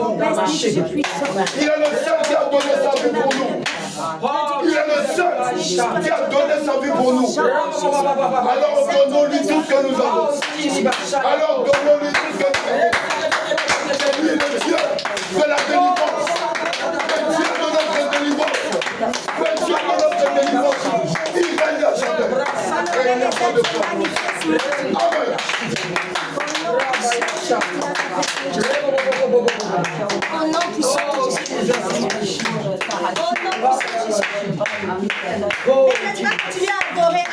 Il est le seul qui a donné sa vie pour nous. Il est le seul qui a donné sa vie pour nous. Alors donnons-lui tout ce que nous avons. Alors donnons-lui tout ce que nous avons. C'est lui le Dieu de la délivrance. Le Dieu de notre délivrance. Le Dieu de notre délivrance. Il règne à jamais. Et il n'y a pas de foi. Amen. Au nom puissant de Jésus. Et maintenant, continuez à adorer.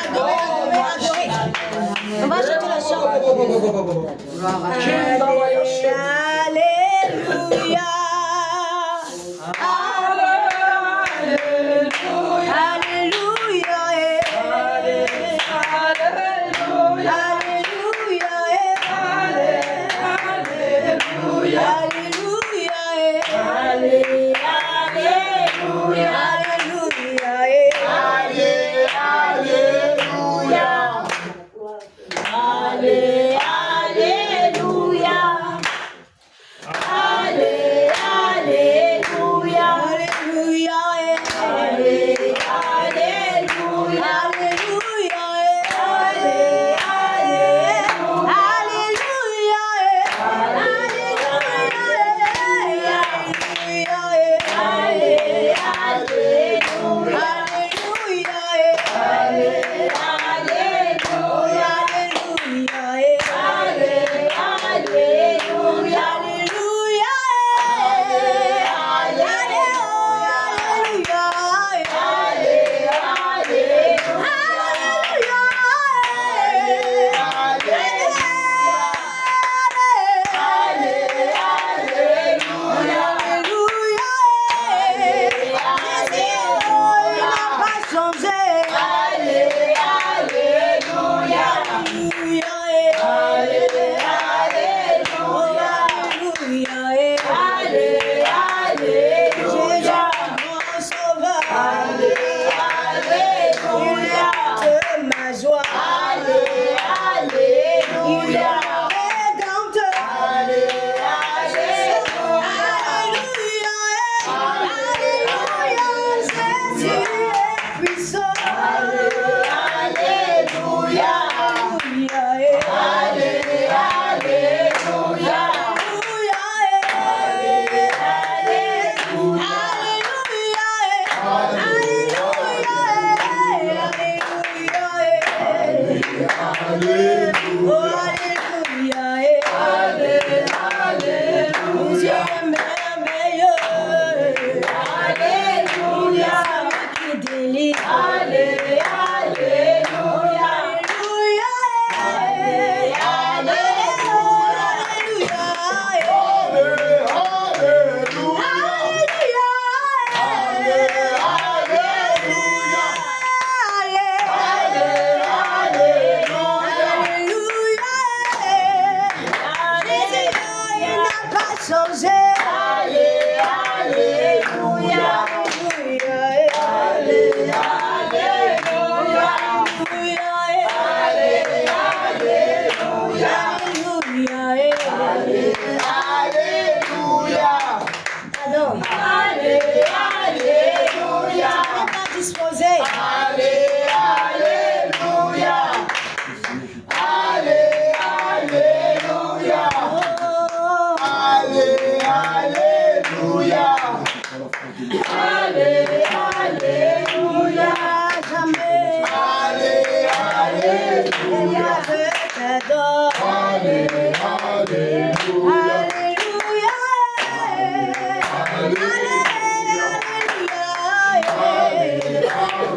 On va chanter la chanson. Alléluia. Alléluia.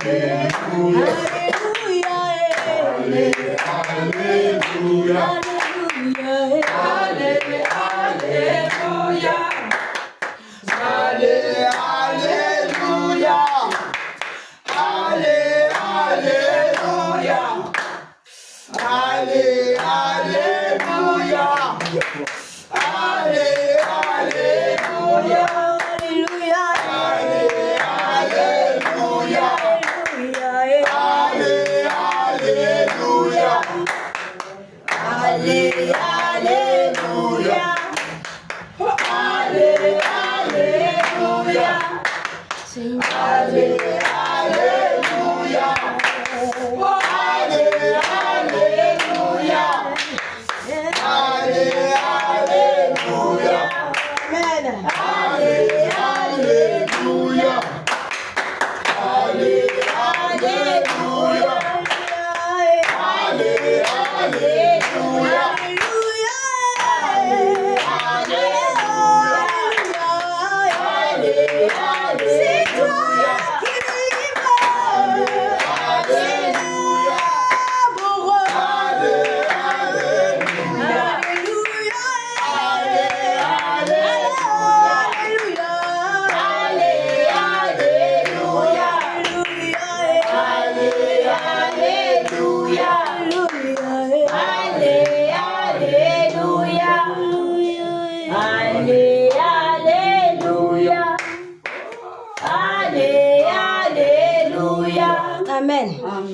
Amen.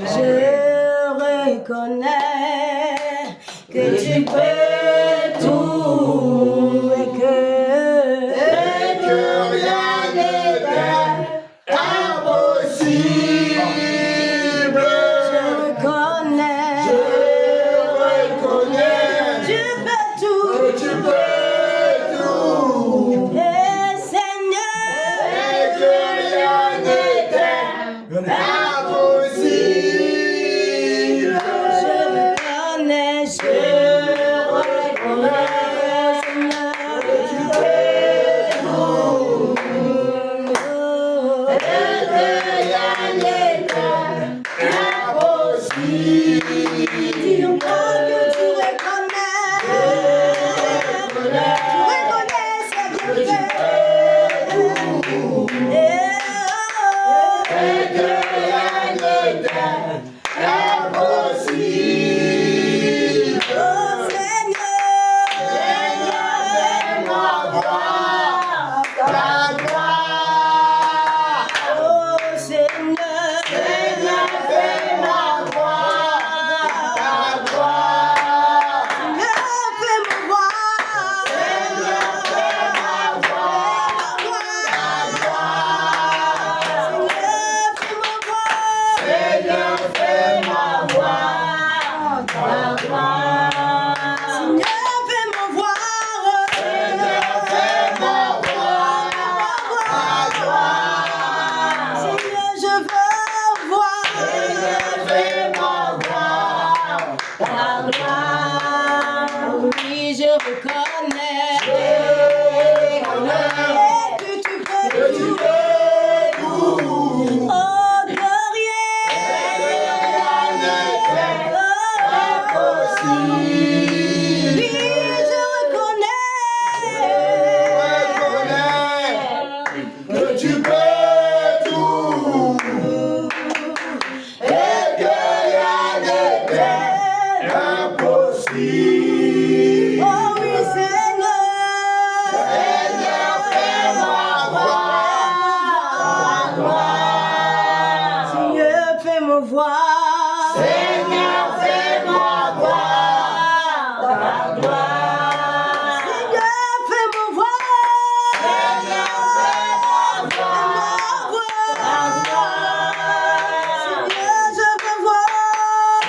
Je reconnais que tu peux tout et que rien n'est impossible. je reconnais tu peux tout. Tu peux tout. Et Seigneur, Et que rien n'est impossible. je reconnais, Seigneur, tu peux tout. Et rien n'est dis encore que tu reconnais ce bienfaits. Et que rien n'est Impossible. oh Seigneur, fais-moi voir Ta gloire. oh Seigneur, fais-moi voir Ta gloire. fais-moi voir Seigneur, fais-moi voir ta gloire. Seigneur, fais-moi voir Seigneur, fais-moi voir ta gloire. Seigneur, je veux voir Fais-moi voir ta gloire. oui, je reconnais que tu peux tout. Oh, que rien oui, je reconnais Que tu peux tout. Et que rien n'est impossible. oh oui, Seigneur, Seigneur, fais-moi voir ta gloire. Seigneur, fais-moi voir Seigneur, fais-moi voir ta gloire. Seigneur, fais-moi voir Seigneur, fais-moi voir ta gloire. Seigneur, je veux voir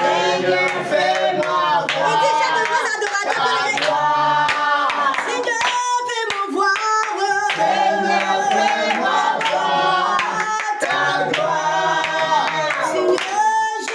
Seigneur, fais-moi et dis chaque voir fois adorateur ta bien-aimé. gloire. Seigneur, fais-moi voir Seigneur, fais-moi voir ta gloire. Seigneur, je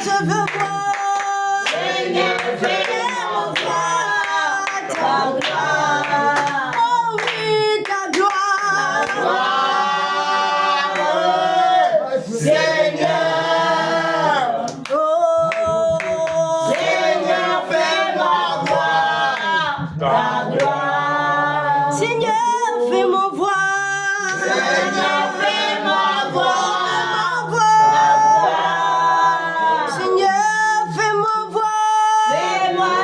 je veux voir. Seigneur, fais-moi voir ta gloire. Oh oui, ta gloire. Seigneur, Oh, Seigneur, fais-moi voir ta gloire. Seigneur, fais-moi voir. Seigneur, fais-moi voir Seigneur, fais-moi voir. Fais-moi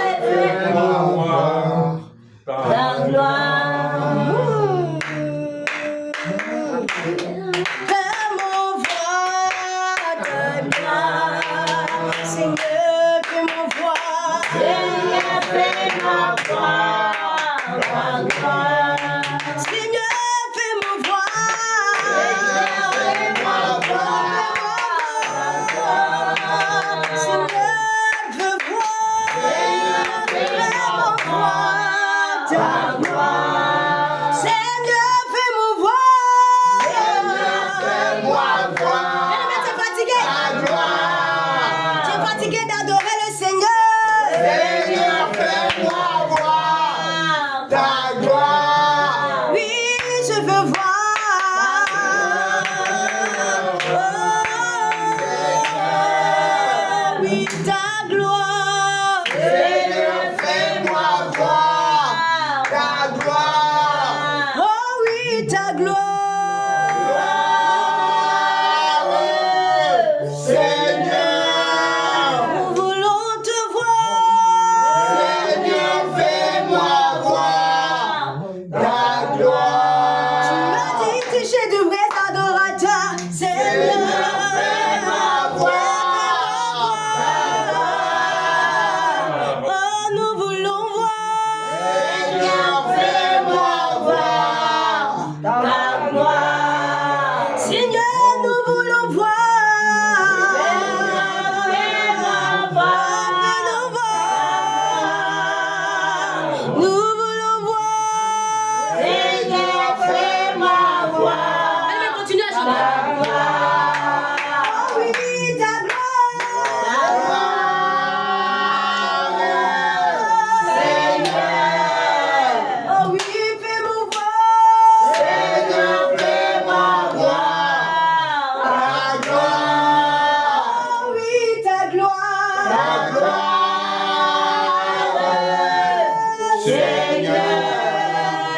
voir ta gloire. Fais-moi voir ta gloire. Seigneur, fais-moi voir. Seigneur, fais-moi voir ta gloire. Seigneur, fais-moi voir. Seigneur, je veux voir. Fais-moi voir ta gloire. Seigneur, fais-moi voir. Bien-aimé, tu es fatigué. Tu es fatigué d'adorer le Seigneur. Seigneur, fais-moi voir ta gloire. Oui, je veux voir. Oh, oui, ta gloire. Seigneur, fais-moi voir ta gloire. Oh, oui, ta gloire. Seigneur, Nous voulons te voir. Seigneur, fais-moi voir ta Tu gloire. m'as dit que j'ai de vrais adorateurs. Seigneur, fais-moi voir. Oh, nous voulons voir. Seigneur, fais-moi voir ta gloire. Seigneur, nous voulons voir. Fais-moi voir. Fais-nous voir. Nous voulons voir. Seigneur, fais-moi voir Allez, continue à ta chanter. gloire. Oh oui, ta gloire. Oh oui, fais-moi voir. Seigneur, fais-moi voir ta gloire. Oh oui, ta gloire. Ta gloire. Seigneur,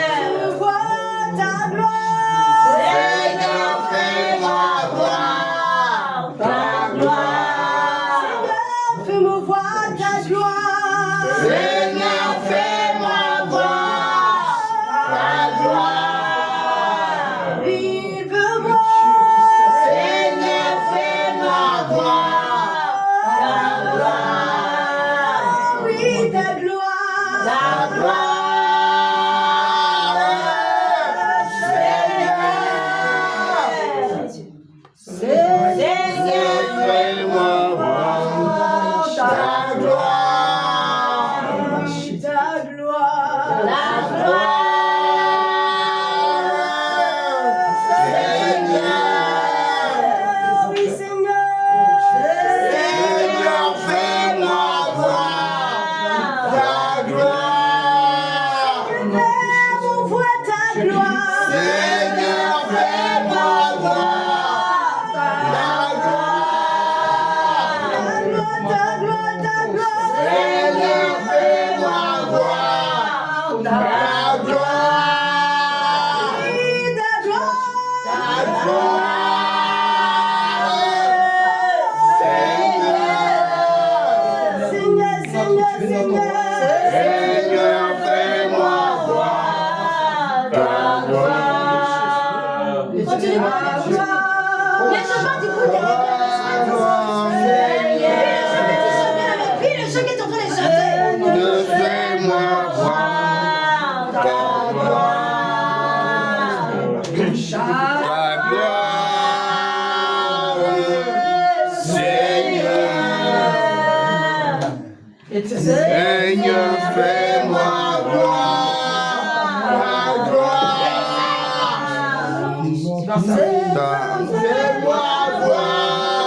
Je veux voir ta gloire. Seigneur, fais-moi voir ta gloire. Seigneur, fais-moi voir ta gloire. Seigneur, fais-moi voir ta gloire. Il veut voir. Seigneur, fais-moi voir ta gloire. Oui, ta gloire. Ta gloire. Seigneur, fais-moi voir ta gloire. Ta gloire. Ta gloire. Seigneur. Oui, Seigneur. Seigneur, fais-moi voir ta gloire. Fais-moi voir ta gloire. Seigneur, fais-moi voir ta gloire. Ta gloire, ta gloire, ta gloire. Seigneur, fais-moi voir ta gloire. Oui, ta gloire. Ta gloire. Seigneur. Seigneur, Seigneur, Seigneur. Seigneur, fais-moi voir ta gloire. Continue par ta gloire. Les chants du coup derrière le chant. Puis le chant qui est en train de chanter. Seigneur, fais-moi voir ta gloire. Ta gloire. Seigneur. Seigneur, fais-moi voir ta gloire. Fais-moi voir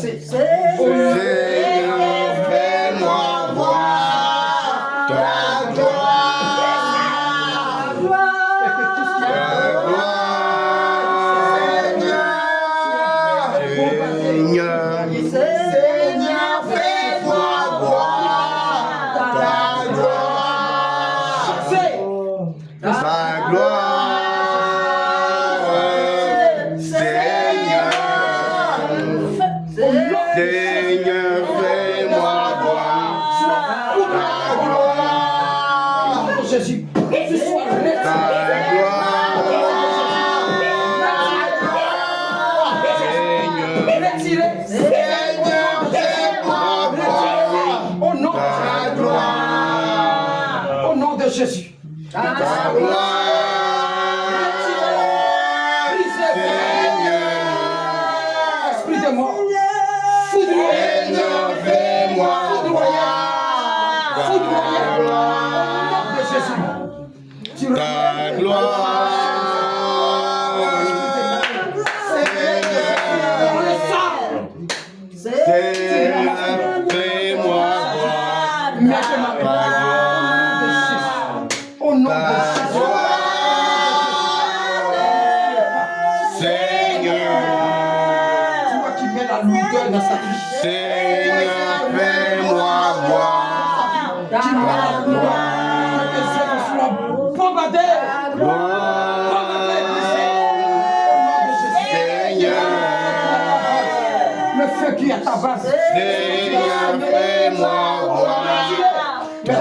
verset. Seigneur, fais-moi voir ta gloire. Seigneur, fais-moi voir ta gloire. Ta gloire, Seigneur. Seigneur, fais-moi voir ta gloire. Jésus, tu sois Ta gloire, retiré. Seigneur, fais-moi voir Au nom, ta gloire, au nom de Jésus. ta gloire, Esprit de mort. Foudroyé. Seigneur, fais-moi Foudroyé. Foudroyé. Au nom de Jésus. Tu ta gloire. On le sort. Seigneur, fais-moi voir Maintenant. ta gloire. Au nom de Ta Jésus. gloire, Seigneur, Toi qui mets la lourdeur dans sa vie. Seigneur, fais-moi voir Qui met la lourdeur. Que tes œuvres soient bombardées. Seigneur, Le feu qui est à ta base. Seigneur, fais-moi voir ta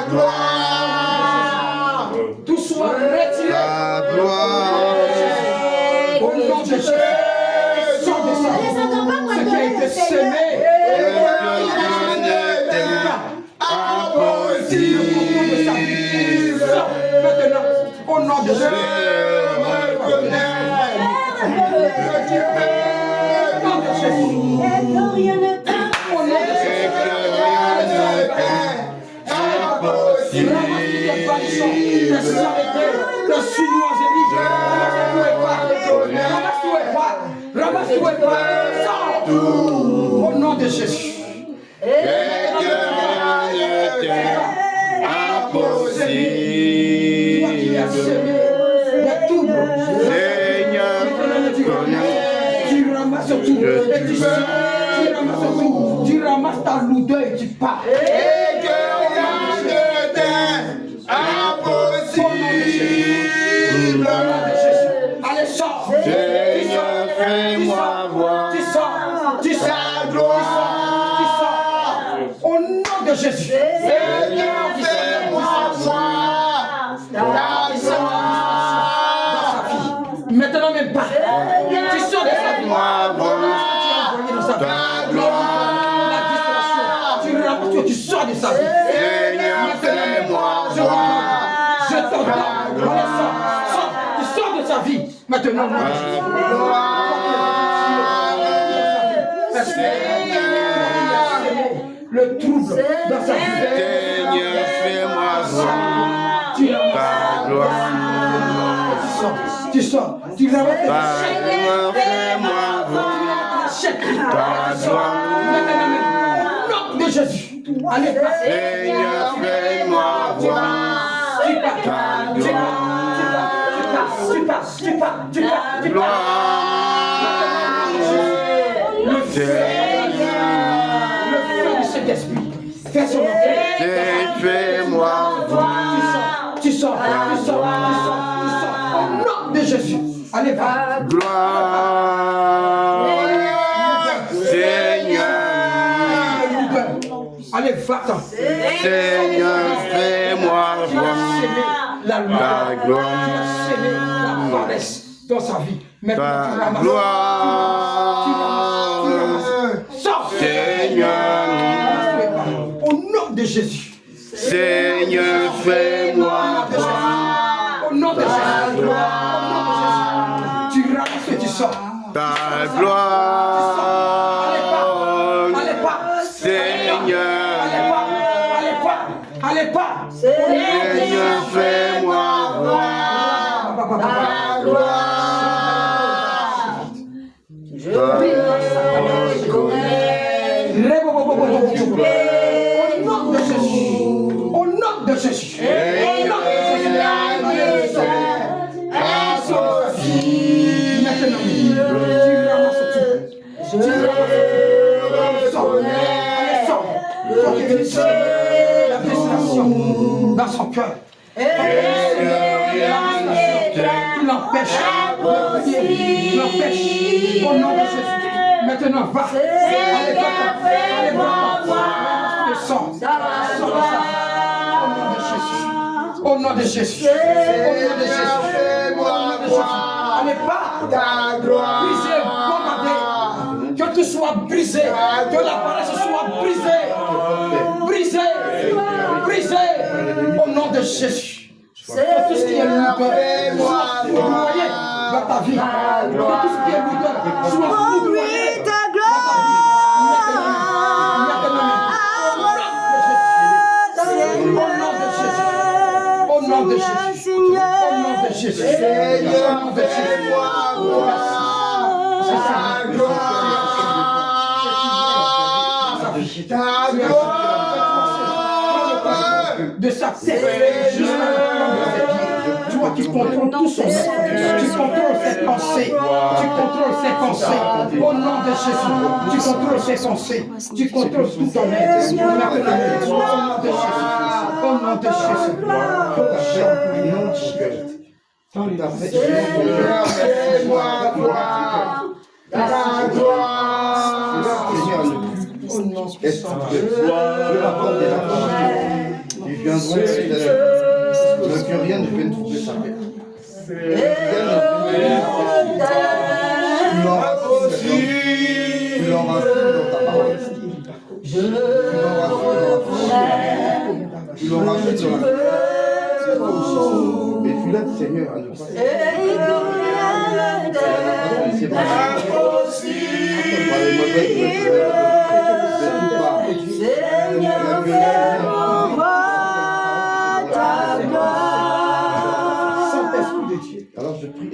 gloire, Tout soit retiré. ta gloire, Au nom de Jésus. Sors de ça. Ce qui a été semé. Sors maintenant. Au nom de Jésus. Au nom de Jésus. Rien ne peut. Au nom de Jésus. Au nom de Jésus. Toi qui as semé des troubles, tu ramasses tout. Et tu sors, tu ramasses tout. Tu ramasses ta lourdeur et tu pars. Allez, sors. Seigneur, fais-moi voir Tu sors. Tu sors. Tu sors. Au nom de Jésus. Seigneur, fais-moi voir ta gloire. Maintenant même pas. Tu sors de sa vie. ta gloire. La distraction. Tu ramasses, tu sors de sa vie. Seigneur, fais-moi voir Je t'entends. Allez, sors. Sors. Tu sors de sa vie. Maintenant, non. Le trouble dans sa vie. Seigneur, fais-moi voir Tu ta gloire. Tu sors. Tu ramasses. Ta gloire, fais-moi voir ta gloire. Au nom de Jésus. Allez, passe. Seigneur, fais-moi voir Tu pars. ta Tu gloire. pars. Tu pars. Gloire, Le feu de cet esprit. Fais son entrée. fais-moi voir Tu sors. Au nom de Jésus. Allez, va. gloire. Seigneur, Allez, va-t'en. Seigneur, fais-moi voir La ta gloire. gloire. La paresse dans sa vie. Maintenant, tu Ta ramasses. gloire. Sors. Seigneur, Au nom de Jésus. Seigneur, fais-moi voir Au nom de Jésus. Tu ramasses et tu sors. ta gloire. Allez pas. Seigneur, Allez pas. Seigneur, fais-moi voir ta gloire. Je reconnais Je reconnais Toi qui es la frustration dans son cœur. et rien n'est Tu l'empêches de prier. Tu l'empêches. Au nom de Jésus. Maintenant, va. Allez, va. Sors. Au nom de Jésus. Au nom de Jésus. Allez, pas. Ta gloire. Brisé, bombardé. Que tout soit brisé. Que la paresse soit brisée. Brisé. Brisé. Au nom de Jésus. Que tout ce qui est lourdeur soit foudroyé dans ta vie. Que tout ce qui est lourdeur soit foudroyé. Ta gloire. Au nom de Jésus. Au nom de Jésus. Seigneur, fais-moi voir ta gloire. Ta gloire. De sa tête jusqu'à la pieds. Toi qui contrôles tout son être. Tu contrôles ses pensées. Tu contrôles ses pensées. Au nom de Jésus. Tu contrôles ses pensées. Tu contrôles tout ton être. Au nom de Jésus. Seigneur, fais-moi voir ta gloire. Au nom de Jésus. Ils viendront que rien ne vienne trouver sa paix. Rien ne vienne trouver sa paix. Tu leur insules dans ta parole. Tu leur insules dans la mais tu l'aides, Seigneur, à ne pas alors je prie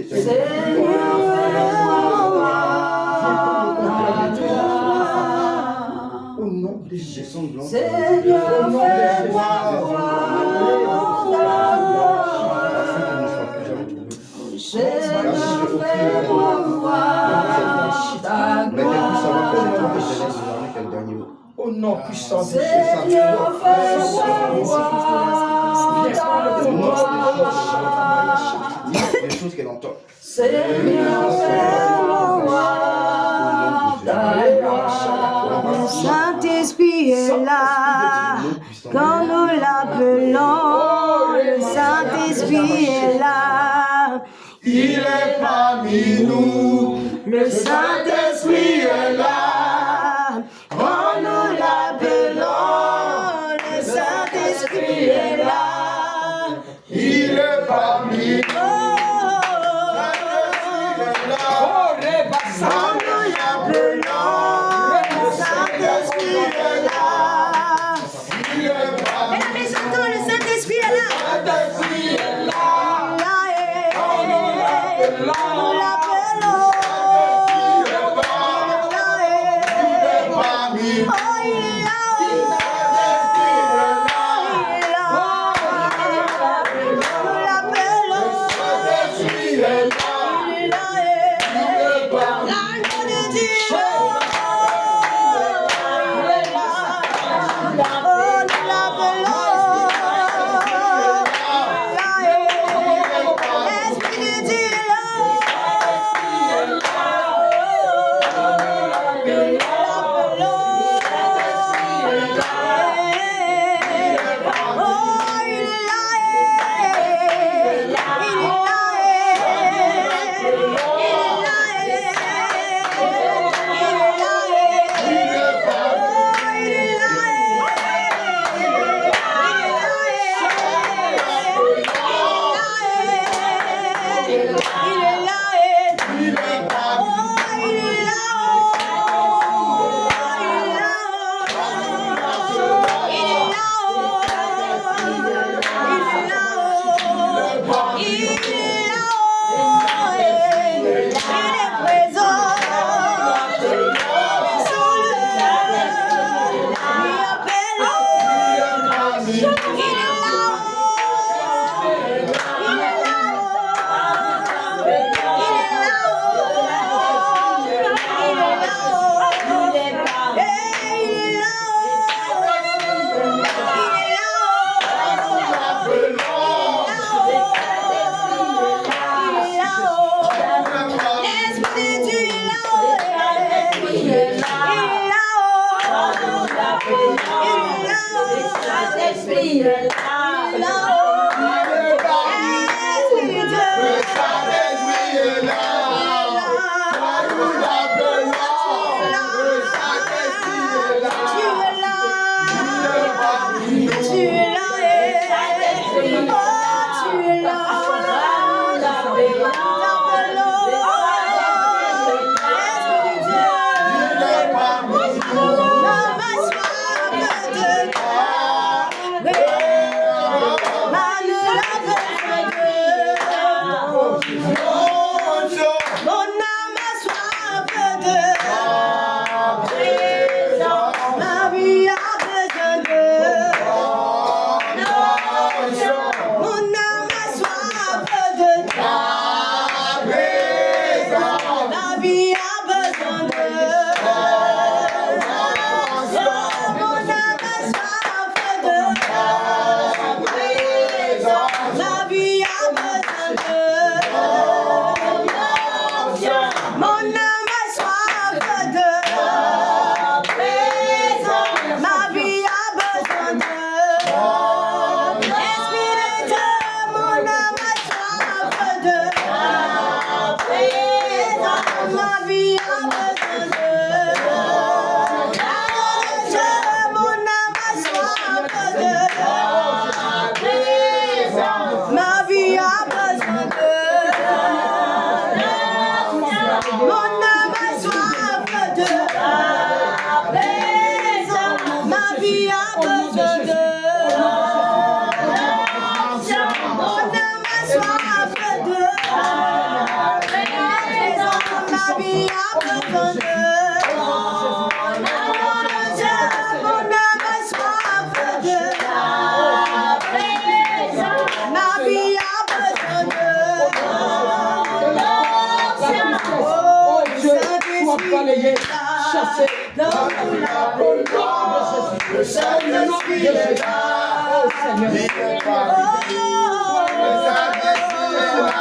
au nom des descends blancs. Seigneur, fais-moi voir ta gloire. Seigneur, fais-moi voir ta Mais qu'elle puisse savoir que gloire. c'est désormais qu'elle gagne. Au nom puissant de Jésus. Seigneur, fais-moi voir ta gloire. Les choses qu'elle entend. Seigneur, fais-moi voir ta gloire. Le Saint-Esprit est là, quand nous l'appelons. Le Saint-Esprit est là, Il est parmi nous. le Saint-Esprit est là, quand nous l'appelons. Le Saint-Esprit est là, Il est parmi nous. Oh, Rebassa. quand nous l'appelons. Le Saint-Esprit est là. Mesdames et chantons, le Saint-Esprit est là. Là est, nous l'appelons. Mon âme a soif de présence. Ma vie a besoin de Esprit de Dieu. Mon âme a soif de présence. Ma vie a besoin de Mon âme a soif de présence. Ma vie a besoin de Mon âme a soif de présence. Ma vie a besoin de Mon âme a soif de présence. Ma vie a besoin de Mon âme a soif de présence. Ma vie a besoin de Oh, Saint-Esprit est là. Dans la brûlure, le Saint-Esprit est là. Il est parmi nous. Le Saint-Esprit est là.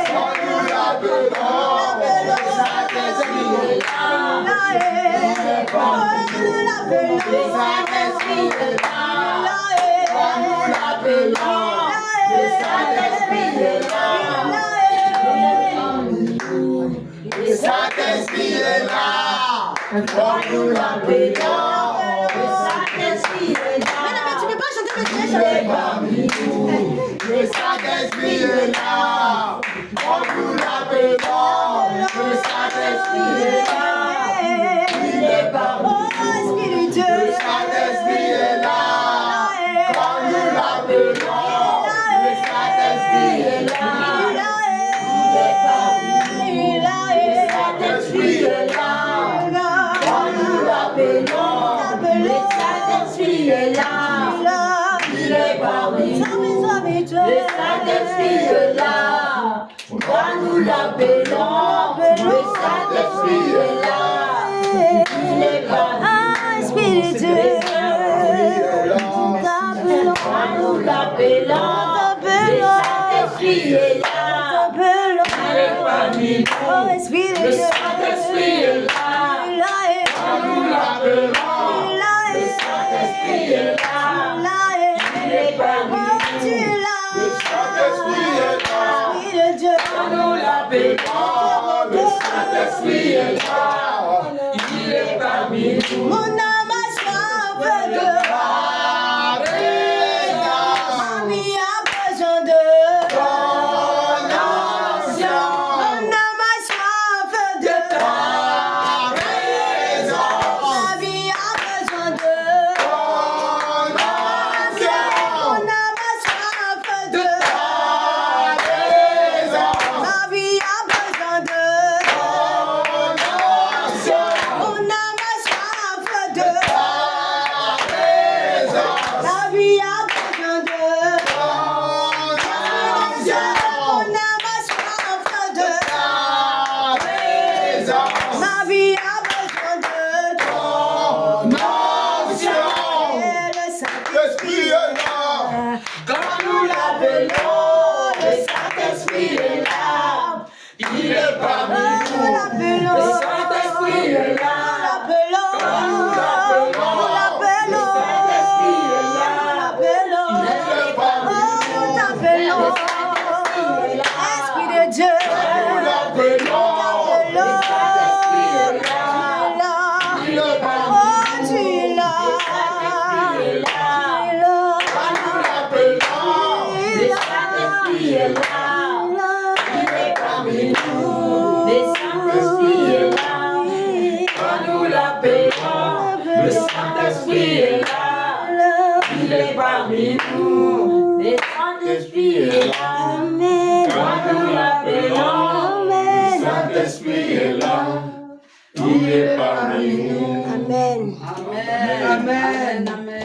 Quand nous l'appelons, le Saint-Esprit est là. Il est parmi nous. Le Saint-Esprit est là. Quand nous l'appelons, le Saint-Esprit est là. Le Saint-Esprit est là. Quand nous l'appelons, le Saint-Esprit est là. Mais tu peux pas chanter le Il est parmi nous. Le Saint-Esprit est là. Quand nous l'appelons, le Saint-Esprit est là. Il est parmi nous. Le Saint-Esprit est là. Quand nous l'appelons, le Saint-Esprit est là. Il est parmi nous. Le Saint-Esprit est là. Quand nous l'appelons, le Saint-Esprit est là. Il est parmi nous. Le Saint-Esprit est là. Quand nous l'appelons, le Saint-Esprit est là. Il est parmi nous. Esprit de Dieu, Quand nous l'appelons, le Saint-Esprit est là. Il est parmi nous. Le Saint-Esprit est là. Quand nous l'appelons, le Saint-Esprit est là. Il est parmi nous. Le Saint-Esprit est là. Quand nous l'appelons, le Saint-Esprit est là. Il est parmi nous. Mon âme a soif de présence. Ma vie a besoin de Ton ancien. Mon âme a soif de présence. Ma vie a besoin de Ton ancien. Mon âme a soif de présence. Ma vie a besoin de Ton ancien. Mon âme a soif de présence. Ma vie a besoin de Ton ancien. Mon âme a soif de présence. Ma vie a besoin de Ton ancien. Et le L'Esprit est là. Quand nous l'appelons, le Saint-Esprit est là. Il est parmi nous. Le Saint-Esprit est là. Quand nous l'appelons, le Saint-Esprit est là. Il est parmi nous. Le Saint-Esprit est là. Esprit de Dieu, Quand nous l'appelons, le Saint-Esprit est là. Il est parmi nous. tu es là, Le Saint-Esprit est là. Quand nous l'appelons, le Saint-Esprit est là. Il est parmi nous. Le Saint-Esprit est là. Quand nous l'appelons, le Saint-Esprit est là. Il est parmi nous. Le Saint-Esprit est là. Quand nous l'appelons, le Saint-Esprit est là. Il est parmi nous. Amen. Amen. Amen.